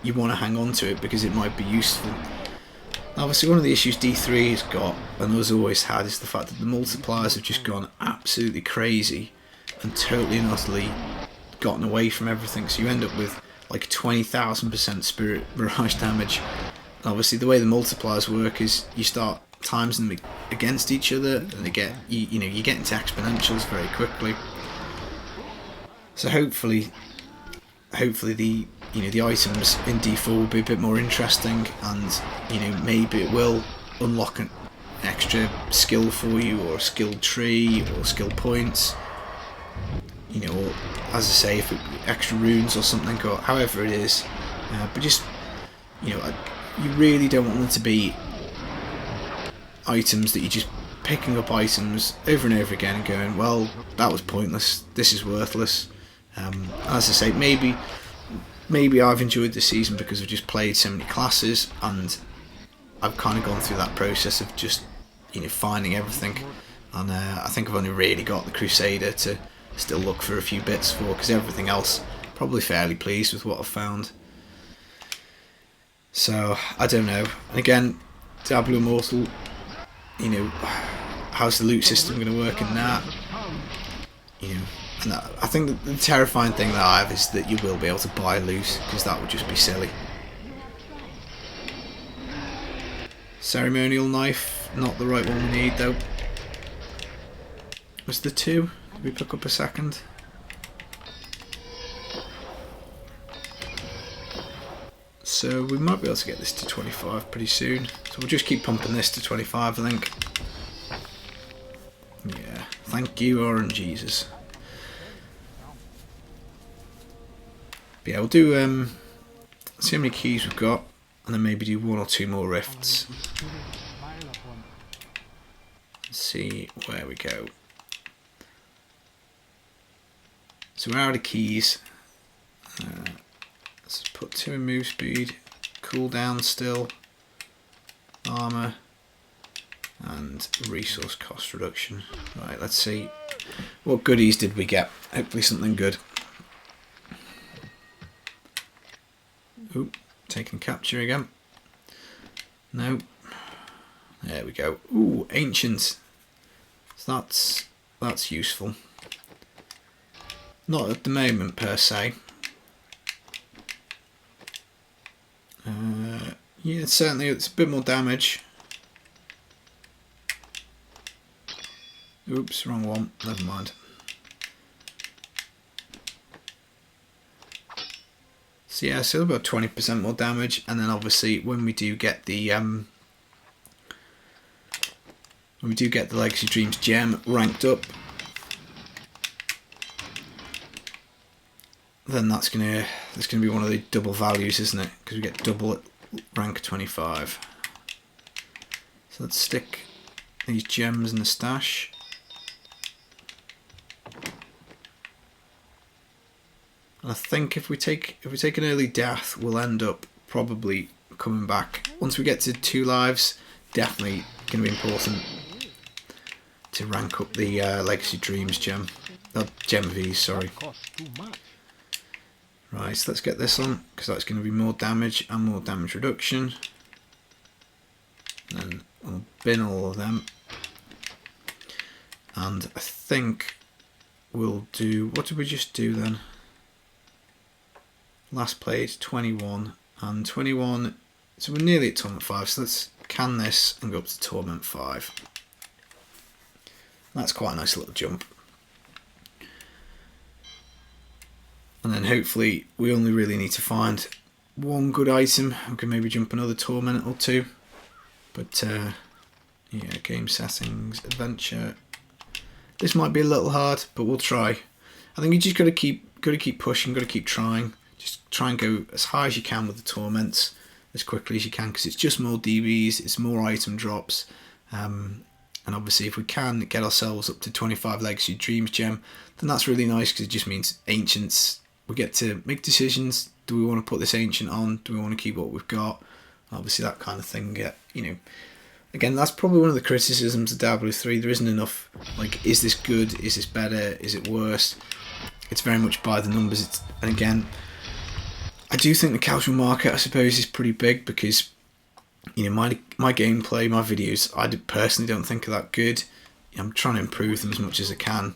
you want to hang on to it because it might be useful. Obviously, one of the issues D3 has got, and has always had, is the fact that the multipliers have just gone absolutely crazy and totally and utterly gotten away from everything. So you end up with like 20,000% spirit barrage damage. And obviously, the way the multipliers work is you start timesing them against each other, and they get you know, you get into exponentials very quickly. So hopefully the, you know, the items in D4 will be a bit more interesting, and, you know, maybe it will unlock an extra skill for you, or a skill tree, or skill points, you know, or, as I say, if extra runes or something, or however it is. But just, you know, you really don't want them to be items that you're just picking up items over and over again and going, well, that was pointless, this is worthless. As I say, maybe I've enjoyed this season because I've just played so many classes, and I've kind of gone through that process of just, you know, finding everything. And I think I've only really got the Crusader to still look for a few bits for, because everything else, probably fairly pleased with what I've found. So, I don't know. And again, Diablo Immortal, you know, how's the loot system going to work in that? You know, and I think that the terrifying thing that I have is that you will be able to buy loot, because that would just be silly. Ceremonial knife, not the right one we need though. Was there 2? Did we pick up a second? So we might be able to get this to 25 pretty soon. So we'll just keep pumping this to 25, I think. Yeah, thank you, RNGesus. But yeah, we'll do, see how many keys we've got, and then maybe do 1 or 2 more rifts. Let's see where we go. So we're out of keys. Let's put 2 in move speed, cooldown still, armour, and resource cost reduction. Right, let's see what goodies did we get. Hopefully something good. Oop, taking capture again. No. There we go. Ooh, ancient. So that's useful. Not at the moment per se. Yeah, certainly it's a bit more damage. Oops, wrong one. Never mind. So yeah, still about 20% more damage, and then obviously when we do get the Legacy Dreams gem ranked up, then that's gonna be one of the double values, isn't it? Because we get double at rank 25. So let's stick these gems in the stash. And I think if we take an early death, we'll end up probably coming back once we get to 2 lives. Definitely going to be important to rank up the Legacy Dreams gem, gem V's, sorry. Right, so let's get this on, because that's going to be more damage and more damage reduction. Then I'll bin all of them. And I think we'll do, what did we just do then? Last played 21 and 21, so we're nearly at Torment 5, so let's can this and go up to Torment 5. That's quite a nice little jump. And then hopefully we only really need to find 1 good item. We can maybe jump another Torment or 2. But yeah, game settings, adventure. This might be a little hard, but we'll try. I think you just got to keep pushing, got to keep trying. Just try and go as high as you can with the Torments, as quickly as you can, because it's just more DBs, it's more item drops. And obviously if we can get ourselves up to 25 Legacy Dreams gem, then that's really nice, because it just means Ancients, we get to make decisions do we want to put this ancient on? Do we want to keep what we've got? Obviously that kind of thing. You know, again, that's probably one of the criticisms of Diablo 3. There isn't enough, like, is this good? Is this better? Is it worse? It's very much by the numbers. And again, I do think the casual market, I suppose, is pretty big because, you know, my gameplay, my videos, I personally don't think are that good. I'm trying to improve them as much as I can,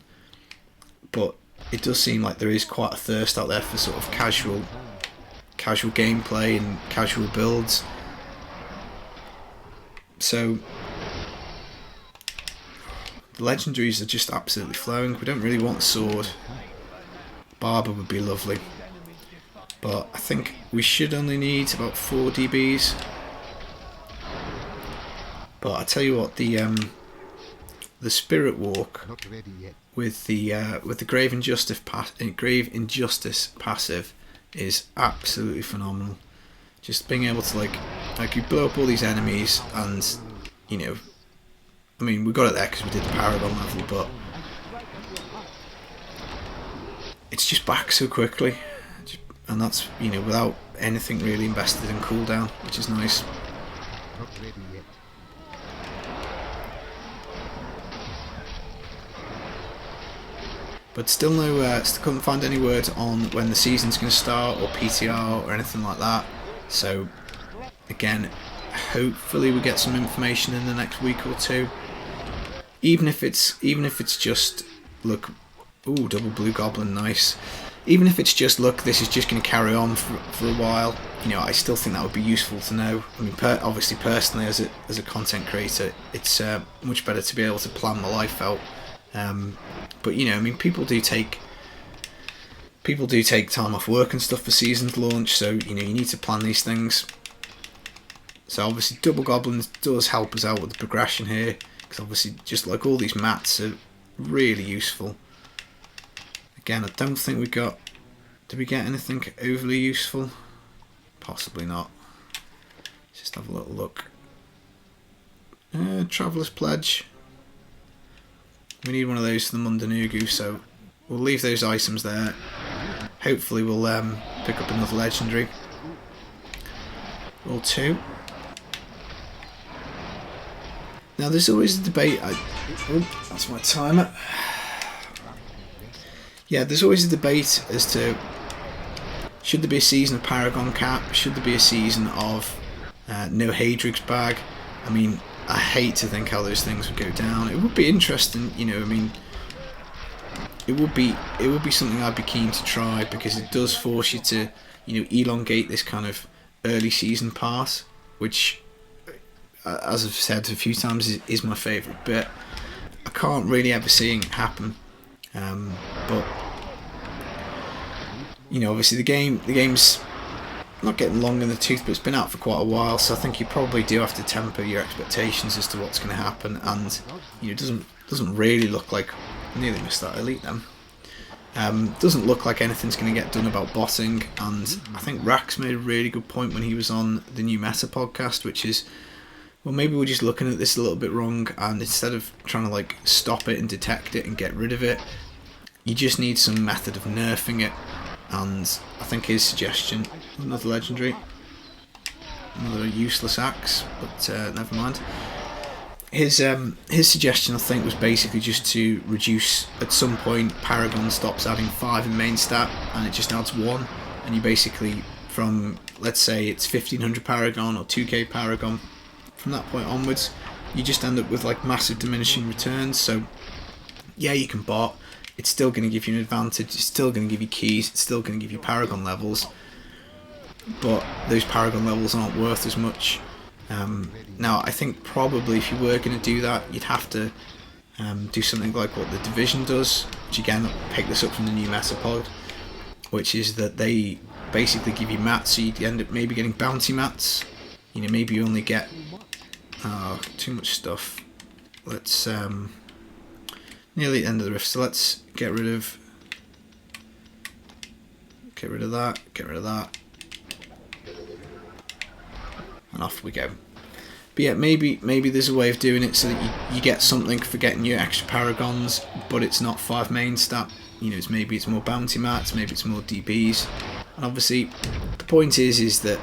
but it does seem like there is quite a thirst out there for sort of casual gameplay and casual builds. So the legendaries are just absolutely flowing. We don't really want a sword. Barber would be lovely, but I think we should only need about 4 DBs. But I tell you what, the Spirit Walk with the Grave Injustice passive is absolutely phenomenal. Just being able to like you blow up all these enemies, and you know, I mean, we got it there because we did the Paragon level, but it's just back so quickly, and that's, you know, without anything really invested in cooldown, which is nice. But still still couldn't find any word on when the season's going to start or PTR or anything like that. So again, hopefully we get some information in the next week or two. Even if it's just, look, ooh, double blue goblin, nice. Even if it's just, look, this is just going to carry on for a while, you know, I still think that would be useful to know. I mean, obviously personally as a content creator, it's much better to be able to plan my life out. But you know, I mean, people do take time off work and stuff for season's launch, so you know, you need to plan these things. So obviously double goblins does help us out with the progression here, because obviously just like all these mats are really useful. Again, I don't think we got, did we get anything overly useful? Possibly not. Let's just have a little look. Traveller's Pledge. We need one of those for the Mundanugu, so we'll leave those items there. Hopefully we'll pick up another legendary or two. Now there's always a debate, oh, that's my timer. Yeah, there's always a debate as to, should there be a season of Paragon Cap, should there be a season of no Hadrig's bag? I mean, I hate to think how those things would go down. It would be interesting, you know, I mean, it would be something I'd be keen to try, because it does force you to, you know, elongate this kind of early season part, which, as I've said a few times, is my favourite bit. I can't really ever see it happen, but you know, obviously the game's not getting long in the tooth, but it's been out for quite a while, so I think you probably do have to temper your expectations as to what's going to happen. And you know, it doesn't really look like, I nearly missed that elite then. Doesn't look like anything's going to get done about botting, and I think Rax made a really good point when he was on the New Meta podcast, which is, well, maybe we're just looking at this a little bit wrong, and instead of trying to like stop it and detect it and get rid of it, you just need some method of nerfing it. And I think his suggestion, another legendary, another useless axe, but never mind. His suggestion, I think, was basically just to reduce, at some point Paragon stops adding 5 in main stat and it just adds 1, and you basically, from, let's say it's 1500 Paragon or 2k Paragon, from that point onwards you just end up with like massive diminishing returns. So yeah, you can bot, it's still going to give you an advantage, it's still going to give you keys, it's still going to give you Paragon levels, but those Paragon levels aren't worth as much. Now I think probably if you were going to do that, you'd have to do something like what the Division does, which again, I'll pick this up from the New Meta pod, which is that they basically give you mats, so you'd end up maybe getting bounty mats. You know, maybe you only get too much stuff. Let's nearly the end of the rift, so let's get rid of that, and off we go. But yeah, maybe there's a way of doing it so that you get something for getting your extra Paragons, but it's not 5 main stat. You know, maybe it's more bounty mats, maybe it's more DBs. And obviously, the point is that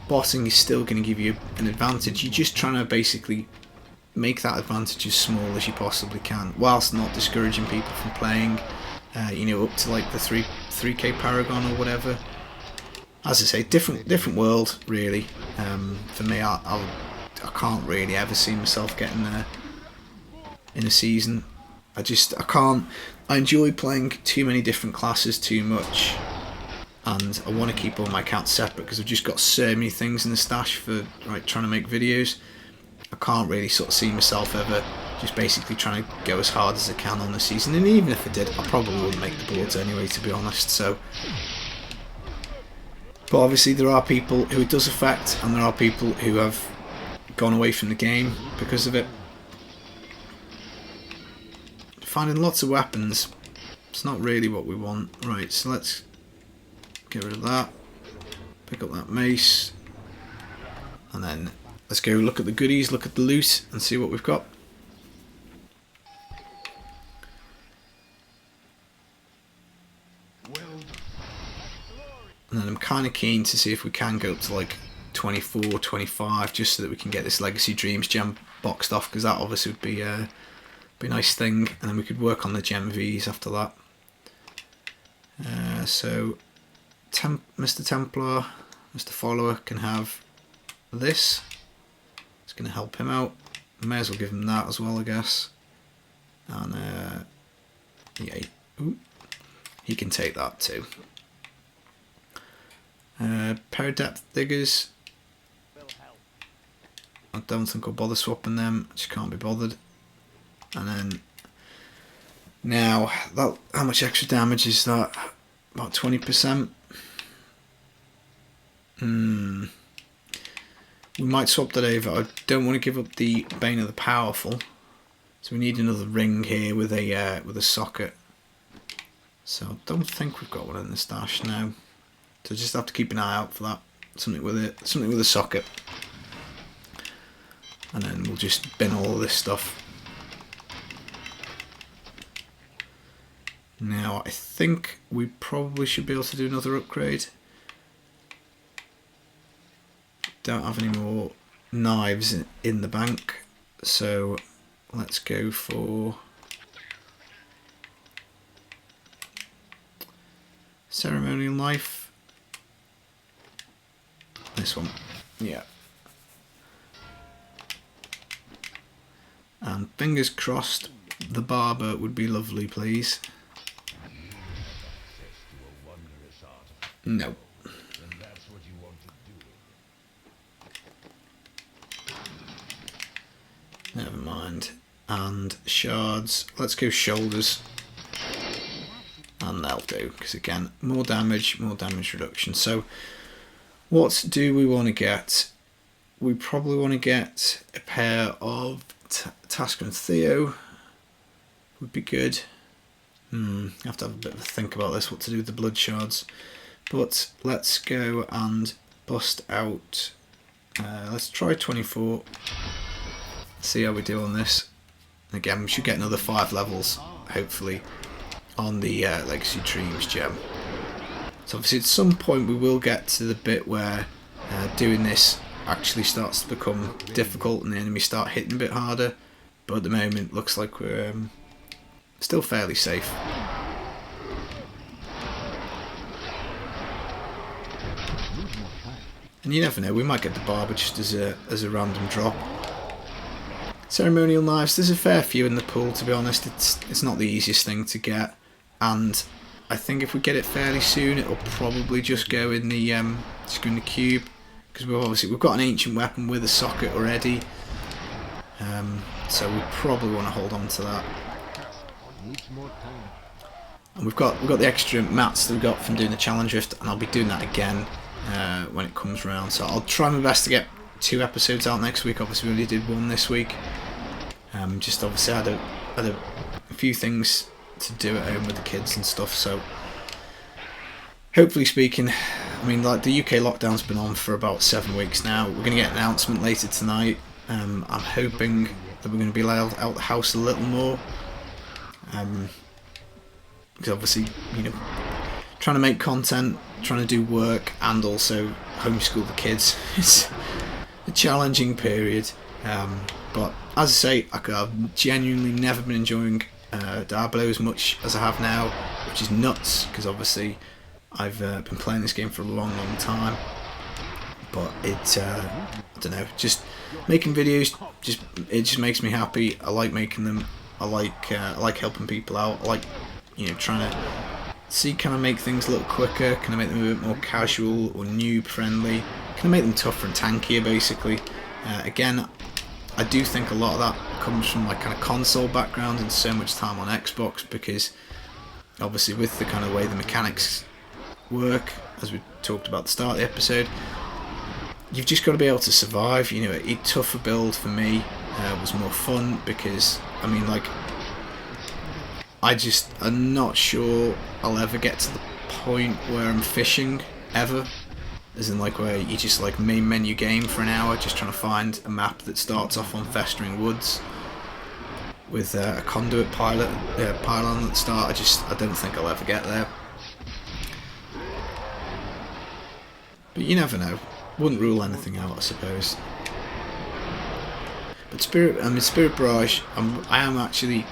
botting is still going to give you an advantage. You're just trying to basically make that advantage as small as you possibly can, whilst not discouraging people from playing, you know, up to like the 3k Paragon or whatever. As I say, different world really. For me, I can't really ever see myself getting there in a season. I can't. I enjoy playing too many different classes too much, and I want to keep all my accounts separate because I've just got so many things in the stash for trying to make videos. I can't really sort of see myself ever just basically trying to go as hard as I can on the season, and even if I did, I probably wouldn't make the boards anyway, to be honest. So, but obviously there are people who it does affect, and there are people who have gone away from the game because of it. Finding lots of weapons, it's not really what we want. Right, so let's get rid of that, pick up that mace, and then let's go look at the goodies, look at the loot, and see what we've got. And then I'm kind of keen to see if we can go up to like 24, 25, just so that we can get this Legacy Dreams gem boxed off, because that obviously would be a nice thing, and then we could work on the gem Vs after that. So Mr. Templar, Mr. Follower can have this. It's going to help him out. May as well give him that as well, I guess. And yeah, he can take that too. Pair of depth diggers. I don't think I'll bother swapping them. I just can't be bothered. And then now, how much extra damage is that? About 20%. We might swap that over. I don't want to give up the Bane of the Powerful, so we need another ring here with a socket. So I don't think we've got one in the stash now. So just have to keep an eye out for that. Something with a socket, and then we'll just bin all of this stuff. Now I think we probably should be able to do another upgrade. Don't have any more knives in the bank, so let's go for ceremonial knife. This one, yeah. And fingers crossed, the barber would be lovely, please. No. Never mind. And shards. Let's go shoulders. And that'll do, because again, more damage reduction. So, what do we want to get? We probably want to get a pair of Tasker and Theo. Would be good. I have to have a bit of a think about this, what to do with the blood shards. But let's go and bust out. Let's try 24. See how we do on this. Again, we should get another 5 levels, hopefully, on the Legacy Dreams gem. So obviously at some point we will get to the bit where doing this actually starts to become difficult and the enemies start hitting a bit harder. But at the moment, looks like we're still fairly safe. And you never know, we might get the barber just as a random drop. Ceremonial knives, there's a fair few in the pool, to be honest. It's not the easiest thing to get, and I think if we get it fairly soon, it'll probably just go in the cube, because we've got an ancient weapon with a socket already, so we probably want to hold on to that. And we've got the extra mats that we got from doing the challenge rift, and I'll be doing that again when it comes around. So I'll try my best to get 2 episodes out next week. Obviously we only did 1 this week. Just obviously I had a few things to do at home with the kids and stuff, so hopefully speaking, I mean, like, the UK lockdown's been on for about 7 weeks now. We're going to get an announcement later tonight. I'm hoping that we're going to be allowed out the house a little more, because obviously, you know, trying to make content trying to do work and also homeschool the kids. It's a challenging period, but as I say, I've genuinely never been enjoying Diablo as much as I have now, which is nuts because obviously I've been playing this game for a long time. But it, I don't know, just making videos, it just makes me happy. I like making them. I like helping people out. I like, you know, trying to see, can I make things a little quicker? Can I make them a bit more casual or noob friendly? Can I make them tougher and tankier, basically? Again, I do think a lot of that comes from my kind of console background and so much time on Xbox, because obviously with the kind of way the mechanics work, as we talked about at the start of the episode, you've just got to be able to survive. You know, a tougher build for me was more fun because, I mean, like, I'm not sure I'll ever get to the point where I'm fishing, ever. As in, like, where you just, like, main menu game for an hour just trying to find a map that starts off on Festering Woods with a conduit pylon at the start. I don't think I'll ever get there. But you never know. Wouldn't rule anything out, I suppose. But Spirit Barrage, I am actually,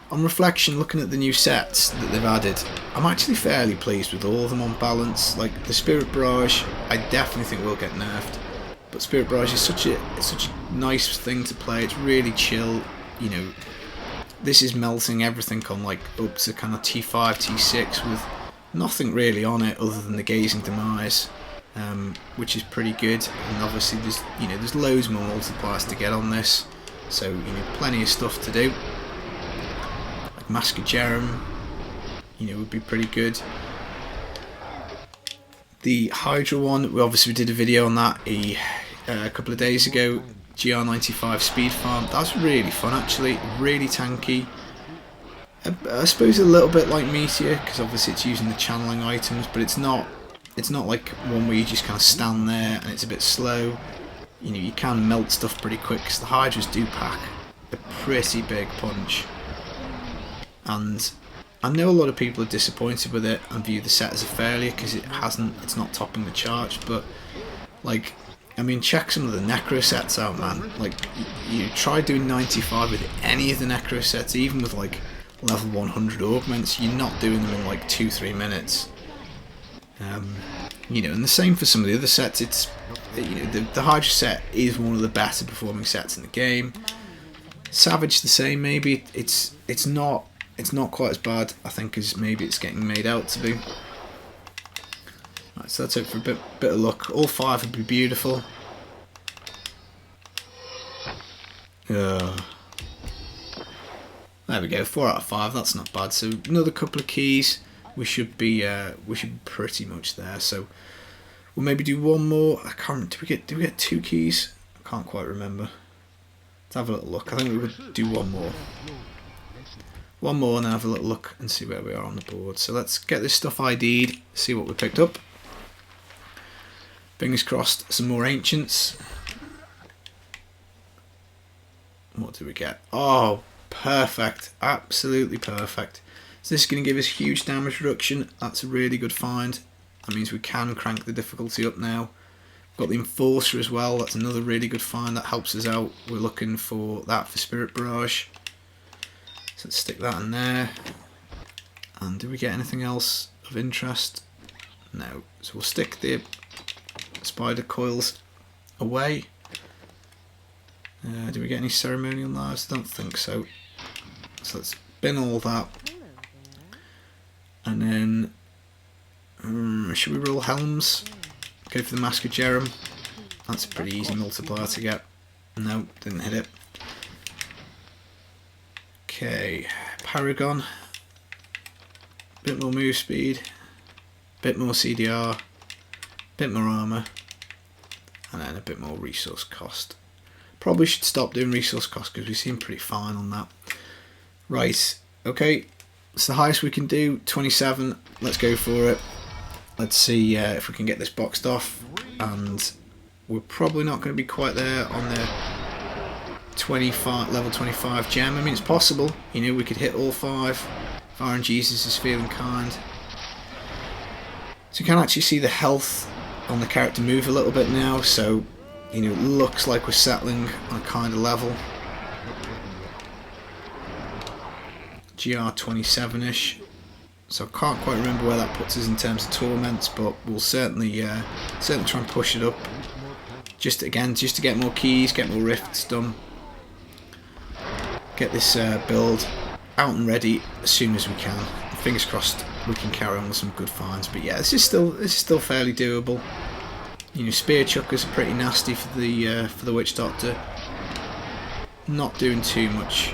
on reflection, looking at the new sets that they've added, I'm actually fairly pleased with all of them on balance. Like the Spirit Barrage, I definitely think will get nerfed. But Spirit Barrage is such a nice thing to play. It's really chill. You know, this is melting everything on like up to kind of T5, T6 with nothing really on it other than the Gazing Demise. Which is pretty good, and obviously there's loads more multipliers to get on this, so plenty of stuff to do. Like Mask of Jerem, would be pretty good. The Hydra one, we did a video on that a couple of days ago. GR95 speed farm, that's really fun actually, really tanky. I suppose a little bit like Meteor, because obviously it's using the channeling items, but it's not like one where you just kind of stand there and it's a bit slow. You can melt stuff pretty quick because the Hydras do pack a pretty big punch. And I know a lot of people are disappointed with it and view the set as a failure because it's not topping the charts. But like, I mean, check some of the Necro sets out, man. Like, you try doing 95 with any of the Necro sets, even with like level 100 augments, you're not doing them in like 2-3 minutes. And the same for some of the other sets. It's the Hydra set is one of the better performing sets in the game. Savage the same, maybe. It's not quite as bad, I think, as maybe it's getting made out to be. Right, so that's it for a bit of luck. All 5 would be beautiful. There we go, 4 out of 5. That's not bad. So another couple of keys. We should be pretty much there. So we'll maybe do one more. I can't remember. Do we get 2 keys? I can't quite remember. Let's have a little look. I think we would do one more. One more and then have a little look and see where we are on the board. So let's get this stuff ID'd, see what we picked up. Fingers crossed, some more ancients. What do we get? Oh, perfect. Absolutely perfect. So this is going to give us huge damage reduction. That's a really good find. That means we can crank the difficulty up now. We've got the Enforcer as well. That's another really good find. That helps us out. We're looking for that for Spirit Barrage. So let's stick that in there. And do we get anything else of interest? No. So we'll stick the spider coils away. Do we get any ceremonial knives? I don't think so. So let's bin all that. And then, should we roll helms? Go for the Mask of Jerem. That's a pretty easy multiplier to get. No, didn't hit it. Okay, Paragon. Bit more move speed. Bit more CDR. Bit more armour. And then a bit more resource cost. Probably should stop doing resource cost because we seem pretty fine on that. Right, okay. It's the highest we can do, 27. Let's go for it. Let's see if we can get this boxed off. And we're probably not going to be quite there on the level 25 gem. I mean, it's possible. We could hit all 5. If RNGesus is feeling kind. So you can actually see the health on the character move a little bit now, so it looks like we're settling on a kind of level. GR 27ish. So I can't quite remember where that puts us in terms of torments, but we'll certainly try and push it up. Just to get more keys, get more rifts done. Get this build out and ready as soon as we can. Fingers crossed we can carry on with some good finds. But yeah, this is still fairly doable. Spear chuckers are pretty nasty for the Witch Doctor. Not doing too much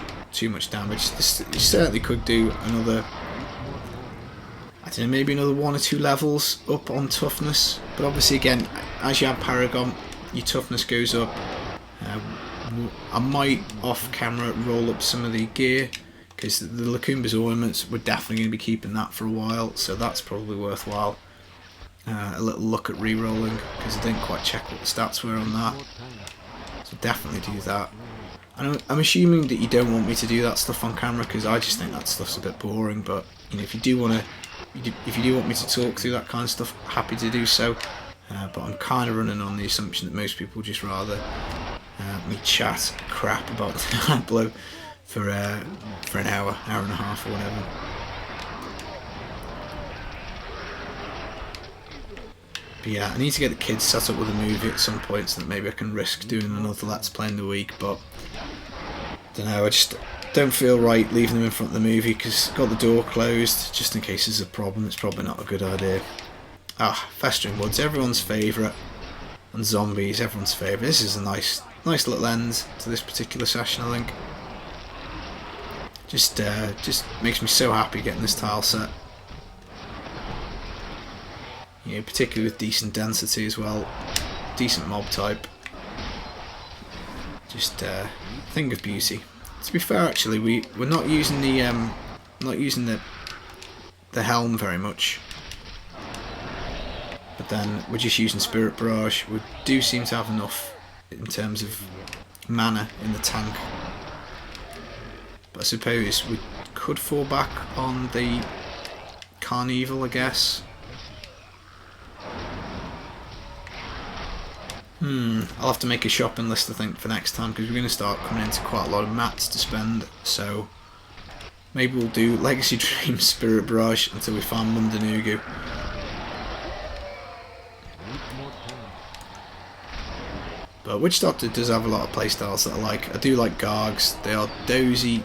damage. You certainly could do another, I don't know, maybe another 1 or 2 levels up on toughness. But obviously, again, as you have Paragon, your toughness goes up. I might off camera roll up some of the gear, because the Lacumba's ornaments, we're definitely going to be keeping that for a while, so that's probably worthwhile. A little look at re-rolling, because I didn't quite check what the stats were on that, so definitely do that. I'm assuming that you don't want me to do that stuff on camera, because I just think that stuff's a bit boring. But if you do want me to talk through that kind of stuff, happy to do so. But I'm kind of running on the assumption that most people just rather me chat crap about Diablo for an hour and a half or whatever. But yeah, I need to get the kids set up with a movie at some point, so that maybe I can risk doing another Let's Play in the week. But I don't know, I just don't feel right leaving them in front of the movie, because I've got the door closed just in case there's a problem. It's probably not a good idea. Festering Woods, everyone's favourite, and zombies, everyone's favourite. This is a nice little end to this particular session, I think. Just makes me so happy getting this tile set. Particularly with decent density as well, decent mob type. Just thing of beauty. To be fair, actually, we're not using the helm very much. But then we're just using Spirit Barrage. We do seem to have enough in terms of mana in the tank. But I suppose we could fall back on the Carnival, I guess. I'll have to make a shopping list, I think, for next time, because we're going to start coming into quite a lot of mats to spend. So maybe we'll do Legacy Dream, Spirit Barrage until we find Mundanugu. But Witch Doctor does have a lot of playstyles that I like. I do like Gargs. They are dozy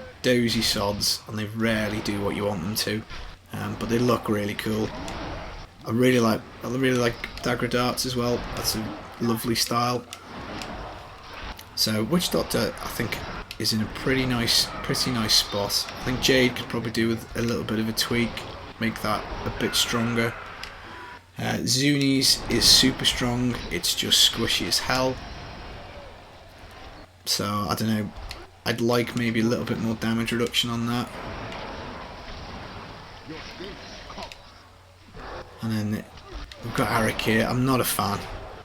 sods, and they rarely do what you want them to. But they look really cool. I really like Dagger Darts as well. That's a lovely style. So Witch Doctor, I think, is in a pretty nice spot. I think Jade could probably do with a little bit of a tweak, make that a bit stronger. Zuni's is super strong. It's just squishy as hell. So I don't know. I'd like maybe a little bit more damage reduction on that. And then we've got Arik here. I'm not a fan.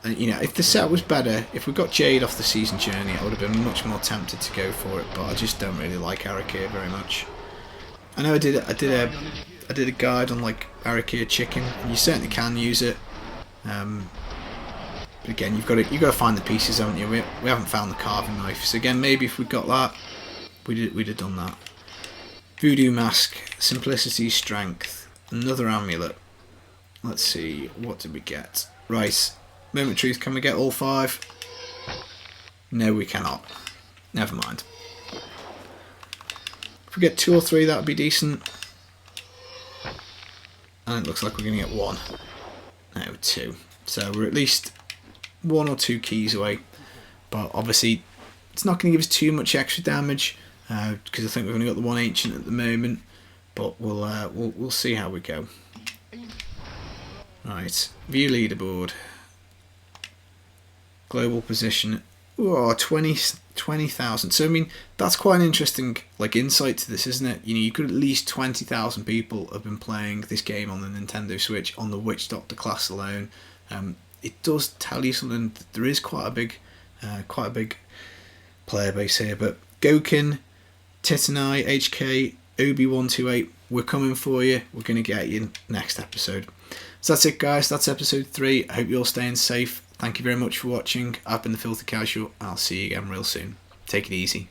And, if the set was better, if we got Jade off the season journey, I would have been much more tempted to go for it. But I just don't really like Arik here very much. I know I did a guide on like Arik here chicken, and you certainly can use it. But again, you've got to find the pieces, haven't you? We haven't found the carving knife. So again, maybe if we got that, we'd have done that. Voodoo Mask, Simplicity, Strength, another amulet. Let's see, what did we get? Right, Moment of Truth, can we get all 5? No, we cannot. Never mind. If we get 2 or 3, that would be decent. And it looks like we're going to get 1. No, 2. So we're at least 1 or 2 keys away. But obviously, it's not going to give us too much extra damage, because I think we've only got the 1 ancient at the moment. But we'll see how we go. Right, view leaderboard. Global position. Oh, 20,000. So I mean, that's quite an interesting insight to this, isn't it? You could at least 20,000 people have been playing this game on the Nintendo Switch on the Witch Doctor class alone. It does tell you something. There is quite a big player base here. But Gokin, Titanai, HK, Obi128, we're coming for you. We're going to get you next episode. So that's it, guys. That's episode 3. I hope you're all staying safe. Thank you very much for watching. I've been the Filthy Casual. I'll see you again real soon. Take it easy.